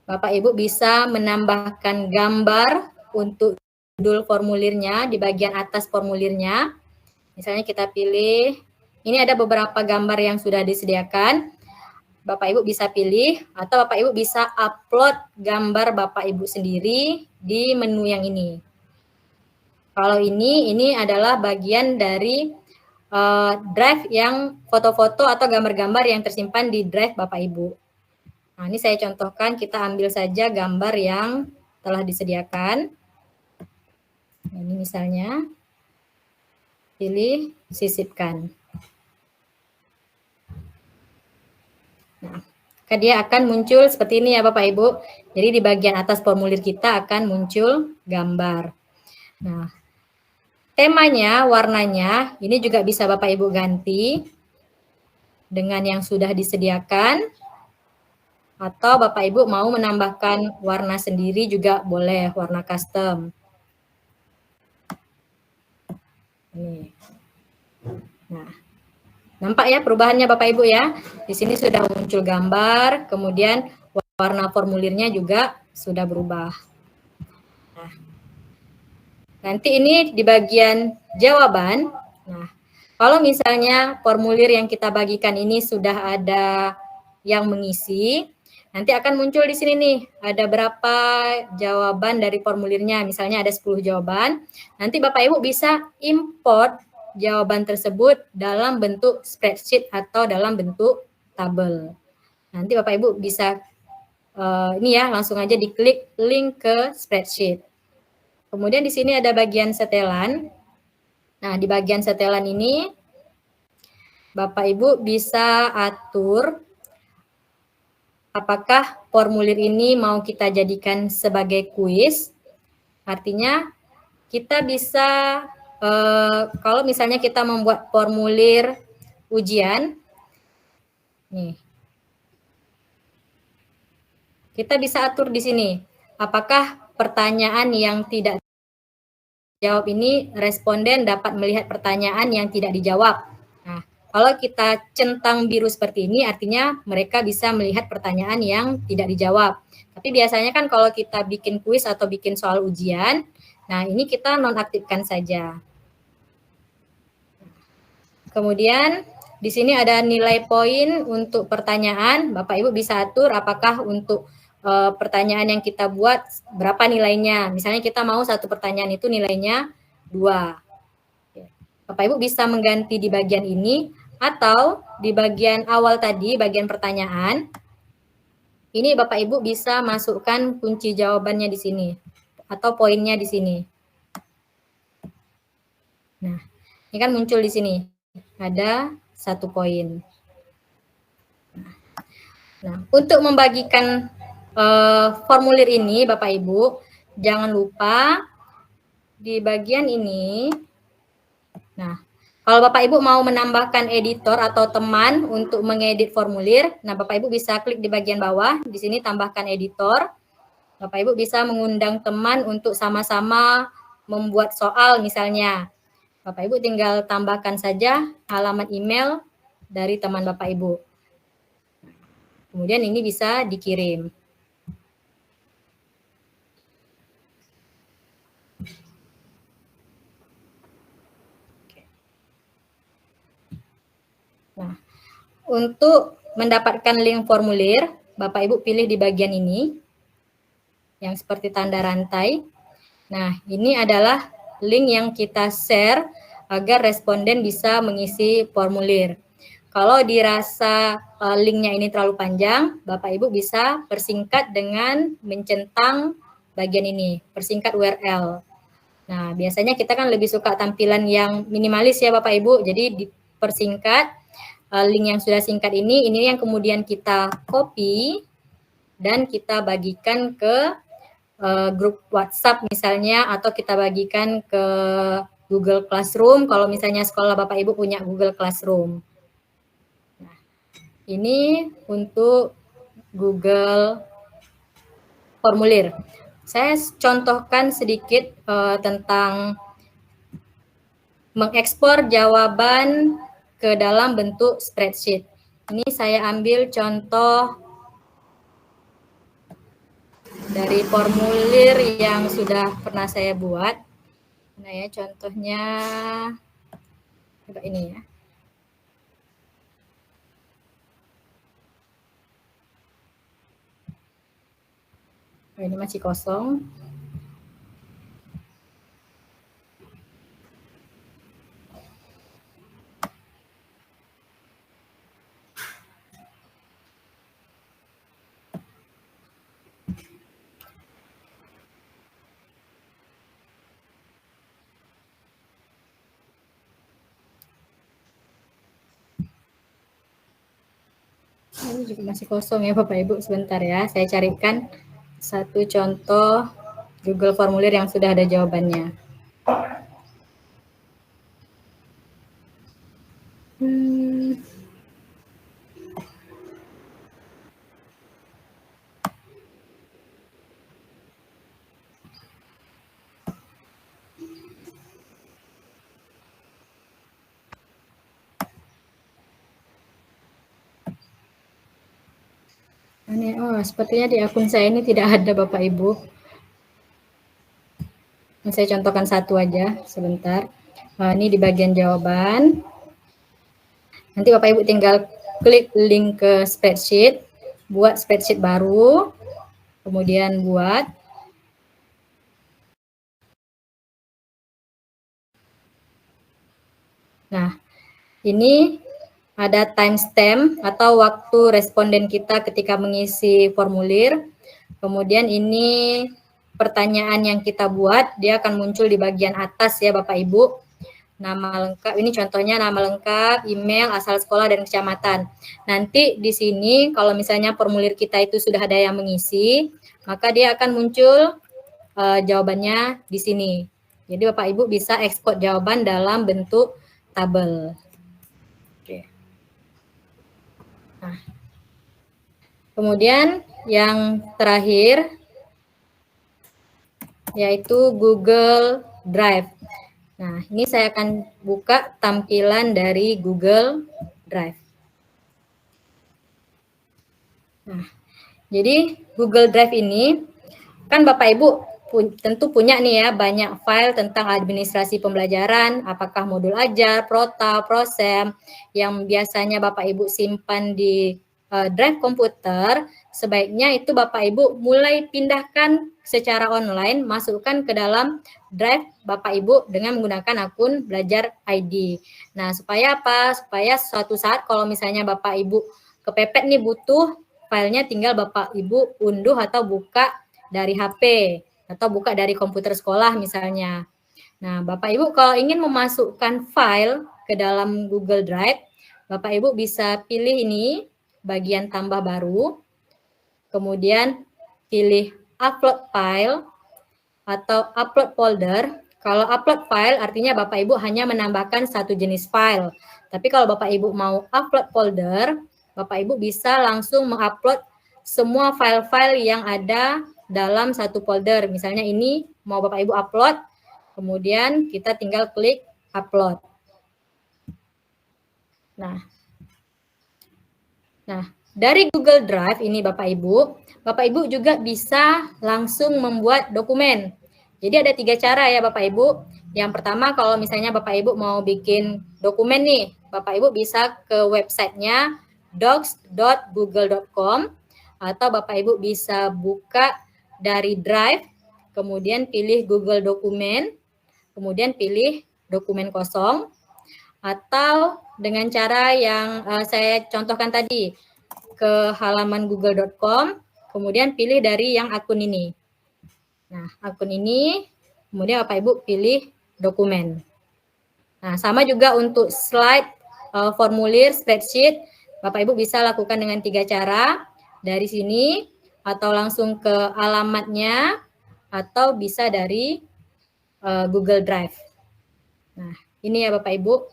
S1: Bapak Ibu bisa menambahkan gambar untuk judul formulirnya di bagian atas formulirnya. Misalnya kita pilih, ini ada beberapa gambar yang sudah disediakan. Bapak Ibu bisa pilih atau Bapak Ibu bisa upload gambar Bapak Ibu sendiri di menu yang ini. Kalau ini adalah bagian dari drive yang foto-foto atau gambar-gambar yang tersimpan di drive Bapak Ibu. Nah, ini saya contohkan, kita ambil saja gambar yang telah disediakan. Nah, ini misalnya, pilih, sisipkan. Nah, maka dia akan muncul seperti ini ya Bapak Ibu. Jadi di bagian atas formulir kita akan muncul gambar. Nah, temanya, warnanya, ini juga bisa Bapak Ibu ganti dengan yang sudah disediakan. Atau Bapak Ibu mau menambahkan warna sendiri juga boleh, warna custom. Ini. Nah, nampak ya perubahannya Bapak Ibu ya. Di sini sudah muncul gambar, kemudian warna formulirnya juga sudah berubah. Nah, nanti ini di bagian jawaban. Nah, kalau misalnya formulir yang kita bagikan ini sudah ada yang mengisi, nanti akan muncul di sini nih, ada berapa jawaban dari formulirnya. Misalnya ada 10 jawaban. Nanti Bapak Ibu bisa import jawaban tersebut dalam bentuk spreadsheet atau dalam bentuk tabel. Nanti Bapak Ibu bisa ini ya, langsung aja diklik link ke spreadsheet. Kemudian di sini ada bagian setelan. Nah, di bagian setelan ini Bapak Ibu bisa atur apakah formulir ini mau kita jadikan sebagai kuis. Artinya kita bisa kalau misalnya kita membuat formulir ujian, nih, kita bisa atur di sini. Apakah pertanyaan yang tidak dijawab ini responden dapat melihat pertanyaan yang tidak dijawab. Nah, kalau kita centang biru seperti ini artinya mereka bisa melihat pertanyaan yang tidak dijawab. Tapi biasanya kan kalau kita bikin kuis atau bikin soal ujian, nah ini kita nonaktifkan saja. Kemudian di sini ada nilai poin untuk pertanyaan. Bapak Ibu bisa atur apakah untuk pertanyaan yang kita buat berapa nilainya. Misalnya kita mau satu pertanyaan itu nilainya 2. Bapak Ibu bisa mengganti di bagian ini atau di bagian awal tadi, bagian pertanyaan. Ini Bapak Ibu bisa masukkan kunci jawabannya di sini atau poinnya di sini. Nah, ini kan muncul di sini. Ada 1 poin. Nah, untuk membagikan formulir ini, Bapak Ibu, jangan lupa di bagian ini. Nah, kalau Bapak Ibu mau menambahkan editor atau teman untuk mengedit formulir, nah Bapak Ibu bisa klik di bagian bawah, di sini tambahkan editor. Bapak Ibu bisa mengundang teman untuk sama-sama membuat soal misalnya. Bapak Ibu tinggal tambahkan saja alamat email dari teman Bapak Ibu. Kemudian ini bisa dikirim. Nah, untuk mendapatkan link formulir, Bapak Ibu pilih di bagian ini, yang seperti tanda rantai. Nah, ini adalah link yang kita share agar responden bisa mengisi formulir. Kalau dirasa linknya ini terlalu panjang, Bapak Ibu bisa persingkat dengan mencentang bagian ini, persingkat URL. Nah, biasanya kita kan lebih suka tampilan yang minimalis ya Bapak Ibu, jadi dipersingkat link yang sudah singkat ini yang kemudian kita copy dan kita bagikan ke grup WhatsApp misalnya, atau kita bagikan ke Google Classroom kalau misalnya sekolah Bapak Ibu punya Google Classroom. Nah, ini untuk Google Formulir. Saya contohkan sedikit tentang mengekspor jawaban ke dalam bentuk spreadsheet. Ini saya ambil contoh dari formulir yang sudah pernah saya buat. Nah ya, contohnya coba ini ya. Oh, ini masih kosong. Ini juga masih kosong ya Bapak Ibu, sebentar ya. Saya carikan satu contoh Google Formulir yang sudah ada jawabannya. Ini, sepertinya di akun saya ini tidak ada Bapak Ibu. Saya contohkan satu aja, sebentar. Ini di bagian jawaban. Nanti Bapak Ibu tinggal klik link ke spreadsheet, buat spreadsheet baru, kemudian buat. Nah, ini ada timestamp atau waktu responden kita ketika mengisi formulir. Kemudian ini pertanyaan yang kita buat, dia akan muncul di bagian atas ya Bapak Ibu. Nama lengkap, ini contohnya nama lengkap, email, asal sekolah, dan kecamatan. Nanti di sini kalau misalnya formulir kita itu sudah ada yang mengisi, maka dia akan muncul jawabannya di sini. Jadi Bapak Ibu bisa ekspor jawaban dalam bentuk tabel. Oke. Nah, kemudian yang terakhir yaitu Google Drive. Nah, ini saya akan buka tampilan dari Google Drive. Nah, jadi Google Drive ini kan Bapak Ibu tentu punya nih ya banyak file tentang administrasi pembelajaran, apakah modul ajar, prota, prosem yang biasanya Bapak Ibu simpan di drive komputer, sebaiknya itu Bapak Ibu mulai pindahkan secara online, masukkan ke dalam drive Bapak Ibu dengan menggunakan akun Belajar ID. Nah, supaya apa? Supaya suatu saat kalau misalnya Bapak Ibu kepepet nih butuh filenya, tinggal Bapak Ibu unduh atau buka dari HP atau buka dari komputer sekolah misalnya. Nah, Bapak Ibu kalau ingin memasukkan file ke dalam Google Drive, Bapak Ibu bisa pilih ini bagian tambah baru, kemudian pilih upload file atau upload folder. Kalau upload file artinya Bapak Ibu hanya menambahkan satu jenis file. Tapi kalau Bapak Ibu mau upload folder, Bapak Ibu bisa langsung mengupload semua file-file yang ada dalam satu folder. Misalnya ini mau Bapak Ibu upload, kemudian kita tinggal klik upload. Nah, dari Google Drive ini Bapak Ibu juga bisa langsung membuat dokumen. Jadi ada 3 cara ya Bapak Ibu. Yang pertama kalau misalnya Bapak Ibu mau bikin dokumen nih, Bapak Ibu bisa ke websitenya docs.google.com atau Bapak Ibu bisa buka dari Drive, kemudian pilih Google Dokumen, kemudian pilih dokumen kosong, atau dengan cara yang saya contohkan tadi, ke halaman google.com, kemudian pilih dari yang akun ini. Nah, akun ini, kemudian Bapak Ibu pilih dokumen. Nah, sama juga untuk slide, formulir, spreadsheet, Bapak Ibu bisa lakukan dengan 3 cara, dari sini, atau langsung ke alamatnya, atau bisa dari Google Drive. Nah, ini ya Bapak Ibu.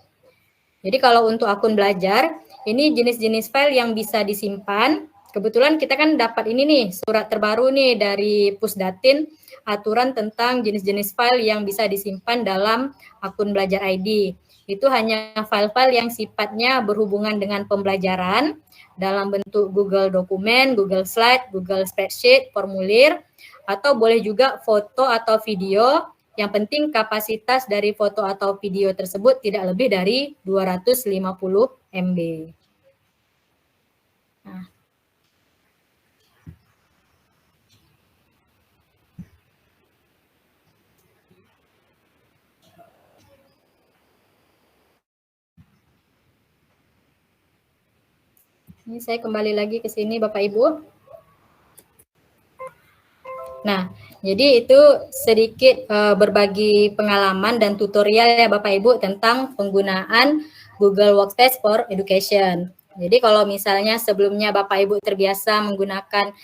S1: Jadi kalau untuk akun belajar, ini jenis-jenis file yang bisa disimpan. Kebetulan kita kan dapat ini nih, surat terbaru nih dari Pusdatin, aturan tentang jenis-jenis file yang bisa disimpan dalam akun Belajar ID. Itu hanya file-file yang sifatnya berhubungan dengan pembelajaran dalam bentuk Google Dokumen, Google Slide, Google Spreadsheet, formulir, atau boleh juga foto atau video. Yang penting kapasitas dari foto atau video tersebut tidak lebih dari 250 MB. Nah. Ini saya kembali lagi ke sini Bapak Ibu. Nah, jadi itu sedikit berbagi pengalaman dan tutorial ya Bapak Ibu tentang penggunaan Google Workspace for Education. Jadi kalau misalnya sebelumnya Bapak Ibu terbiasa menggunakan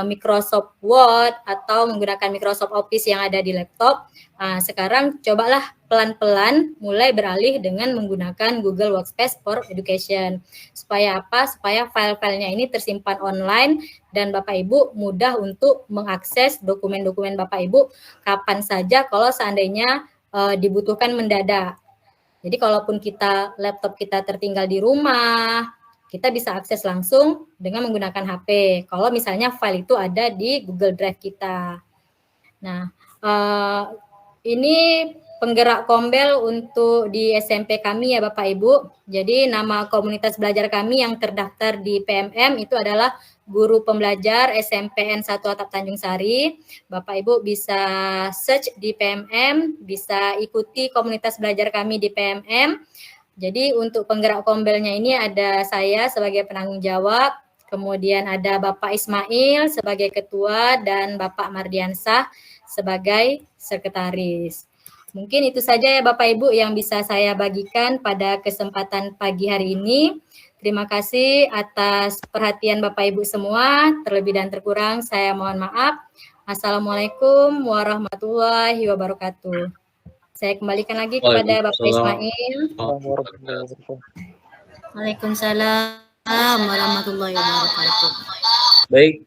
S1: Microsoft Word atau menggunakan Microsoft Office yang ada di laptop, sekarang cobalah pelan-pelan mulai beralih dengan menggunakan Google Workspace for Education. Supaya apa? Supaya file-filenya ini tersimpan online dan Bapak Ibu mudah untuk mengakses dokumen-dokumen Bapak Ibu kapan saja kalau seandainya dibutuhkan mendadak. Jadi kalaupun laptop kita tertinggal di rumah kita bisa akses langsung dengan menggunakan HP. Kalau misalnya file itu ada di Google Drive kita. Nah, ini penggerak kombel untuk di SMP kami ya Bapak Ibu. Jadi nama komunitas belajar kami yang terdaftar di PMM itu adalah Guru Pembelajar SMPN 1 Atap Tanjung Sari. Bapak Ibu bisa search di PMM, bisa ikuti komunitas belajar kami di PMM. Jadi untuk penggerak kombelnya ini ada saya sebagai penanggung jawab, kemudian ada Bapak Ismail sebagai ketua dan Bapak Mardiansah sebagai sekretaris. Mungkin itu saja ya Bapak Ibu yang bisa saya bagikan pada kesempatan pagi hari ini. Terima kasih atas perhatian Bapak Ibu semua. Terlebih dan terkurang saya mohon maaf. Assalamualaikum warahmatullahi wabarakatuh. Saya kembalikan lagi kepada Bapak Ismail.
S5: Waalaikumsalam warahmatullahi wabarakatuh.
S2: Baik,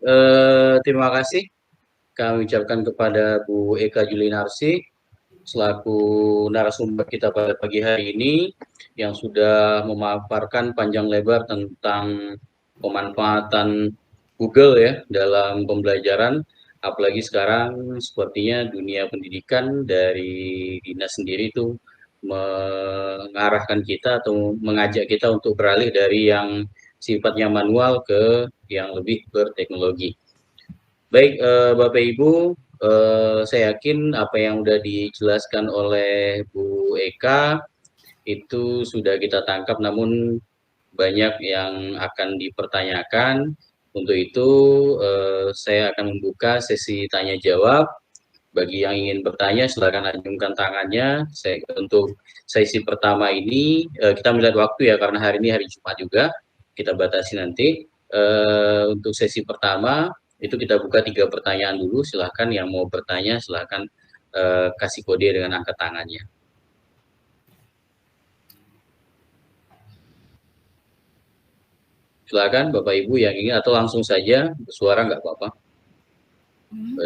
S2: terima kasih kami ucapkan kepada Bu Eka Julinarsi selaku narasumber kita pada pagi hari ini yang sudah memaparkan panjang lebar tentang pemanfaatan Google ya dalam pembelajaran, apalagi sekarang sepertinya dunia pendidikan dari dinas sendiri itu mengarahkan kita atau mengajak kita untuk beralih dari yang sifatnya manual ke yang lebih berteknologi. Baik, Bapak Ibu, saya yakin apa yang sudah dijelaskan oleh Bu Eka itu sudah kita tangkap, namun banyak yang akan dipertanyakan. Untuk itu, saya akan membuka sesi tanya jawab. Bagi yang ingin bertanya, silakan acungkan tangannya. Untuk sesi pertama ini, kita melihat waktu ya, karena hari ini hari Jumat juga, kita batasi nanti. Untuk sesi pertama, itu kita buka 3 pertanyaan dulu. Silakan yang mau bertanya, silakan kasih kode dengan angkat tangannya. Silakan Bapak Ibu yang ingin, atau langsung saja bersuara nggak apa-apa.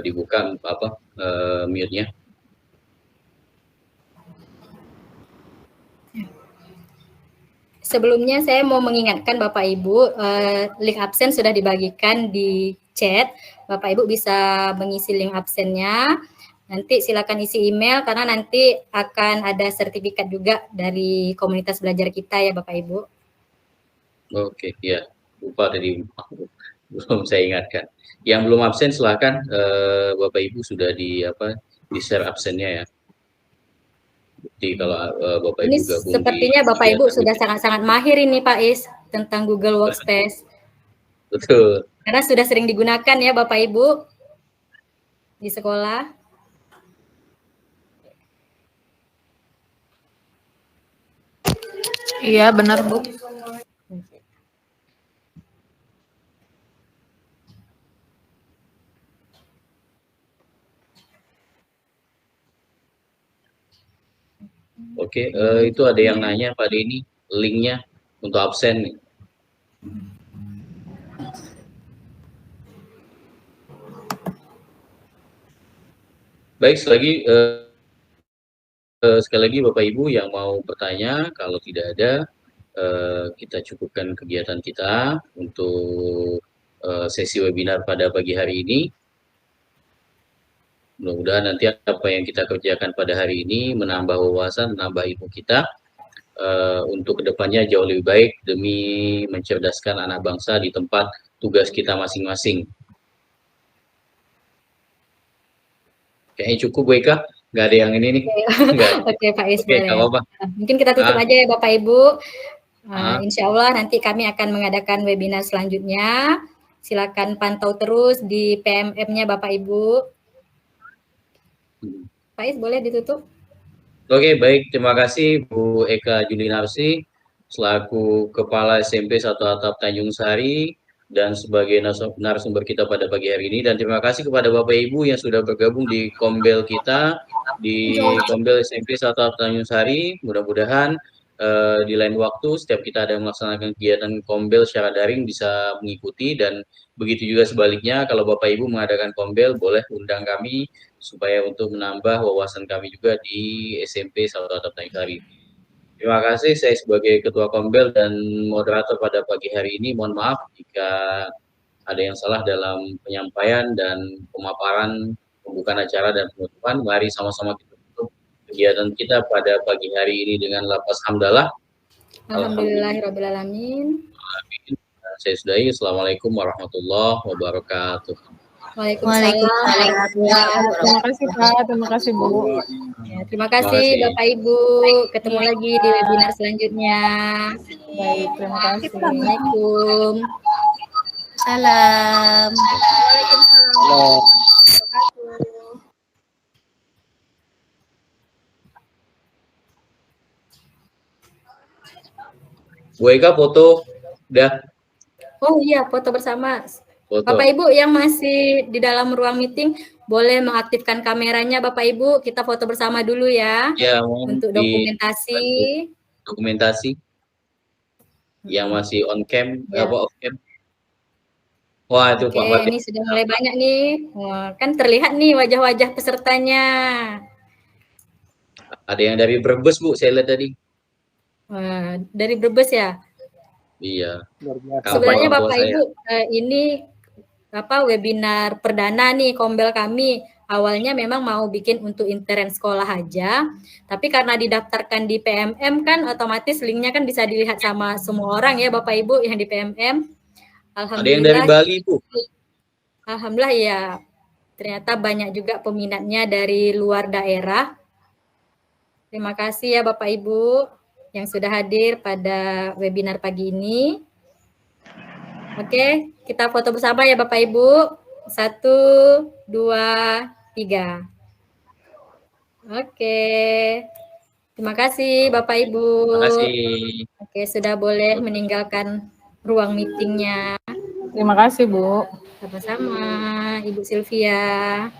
S2: Dibuka mute-nya.
S1: Sebelumnya saya mau mengingatkan Bapak Ibu, link absen sudah dibagikan di chat. Bapak Ibu bisa mengisi link absennya. Nanti silakan isi email karena nanti akan ada sertifikat juga dari komunitas belajar kita ya Bapak Ibu.
S2: Oke, ya. Lupa tadi belum saya ingatkan. Yang belum absen silakan Bapak Ibu sudah di-share absennya ya. Jadi kalau Bapak
S1: Ini
S2: Ibu gabung
S1: sepertinya Bapak Ibu sudah sangat-sangat mahir ini Pak Is tentang Google Workspace.
S2: Betul.
S1: Karena sudah sering digunakan ya Bapak Ibu di sekolah.
S5: Iya, benar, Bu.
S2: Oke, itu ada yang nanya Pak Denny, linknya untuk absen nih. Baik, sekali lagi Bapak Ibu yang mau bertanya, kalau tidak ada, kita cukupkan kegiatan kita untuk sesi webinar pada pagi hari ini. Mudah-mudahan nanti apa yang kita kerjakan pada hari ini menambah wawasan, menambah ilmu kita untuk kedepannya jauh lebih baik demi mencerdaskan anak bangsa di tempat tugas kita masing-masing. Kayaknya cukup Bu Eka, nggak ada yang ini nih.
S1: Oke Pak Is,
S2: Oke, nggak apa-apa.
S1: Mungkin kita tutup aja ya Bapak Ibu. Insya Allah nanti kami akan mengadakan webinar selanjutnya. Silakan pantau terus di PMM-nya Bapak Ibu. Pak Is, boleh ditutup?
S2: Oke, baik. Terima kasih Bu Eka Julinarsi selaku Kepala SMP 1 Atap Tanjung Sari dan sebagai narasumber kita pada pagi hari ini. Dan terima kasih kepada Bapak Ibu yang sudah bergabung di Kombel kita, di Kombel SMP 1 Atap Tanjung Sari. Mudah-mudahan di lain waktu setiap kita ada melaksanakan kegiatan Kombel secara daring bisa mengikuti, dan begitu juga sebaliknya kalau Bapak Ibu mengadakan Kombel boleh undang kami supaya untuk menambah wawasan kami juga di SMP 1 Atap Tanjung Sari. Terima kasih, saya sebagai Ketua Kombel dan moderator pada pagi hari ini, mohon maaf jika ada yang salah dalam penyampaian dan pemaparan pembukaan acara dan penutupan. Mari sama-sama kita tutup kegiatan kita pada pagi hari ini dengan lafaz hamdalah.
S1: Alhamdulillahirrahmanirrahim.
S2: Saya sudahi. Assalamualaikum warahmatullahi wabarakatuh.
S1: Waalaikumsalam.
S4: Terima kasih Pak, terima kasih Bu.
S1: Ya, terima kasih Bapak Ibu. Ketemu lagi di webinar selanjutnya.
S4: Baik, terima kasih.
S1: Assalamualaikum.
S5: Salam.
S2: Bu Eka foto udah
S1: Oh iya, foto bersama.
S2: foto.
S1: Bapak Ibu yang masih di dalam ruang meeting boleh mengaktifkan kameranya Bapak Ibu. Kita foto bersama dulu ya.
S2: Ya, mohon
S1: Untuk
S2: di
S1: dokumentasi.
S2: dokumentasi yang masih on cam,
S1: Ya.
S2: apa off cam. Wah, itu
S1: Oke,
S2: Pak Fatih.
S1: ini sudah mulai banyak nih. Wah, kan terlihat nih wajah-wajah pesertanya.
S2: Ada yang dari Brebes, Bu, saya lihat tadi.
S1: Wah, dari Brebes ya.
S2: Iya.
S1: Sebenarnya
S2: Kapan
S1: Bapak
S2: saya?
S1: Ibu ini webinar perdana nih Kombel kami. Awalnya memang mau bikin untuk intern sekolah aja, tapi karena didaftarkan di PMM kan otomatis linknya kan bisa dilihat sama semua orang ya Bapak Ibu yang di PMM.
S2: Ada yang dari Bali, Bu.
S1: Alhamdulillah ya. Ternyata banyak juga peminatnya dari luar daerah. Terima kasih ya Bapak Ibu yang sudah hadir pada webinar pagi ini. Oke, kita foto bersama ya Bapak Ibu. 1, 2, 3. Oke. Terima kasih Bapak Ibu.
S2: Terima kasih.
S1: Oke, sudah boleh meninggalkan ruang meetingnya.
S4: Terima kasih Bu.
S1: Sama-sama, Ibu Sylvia.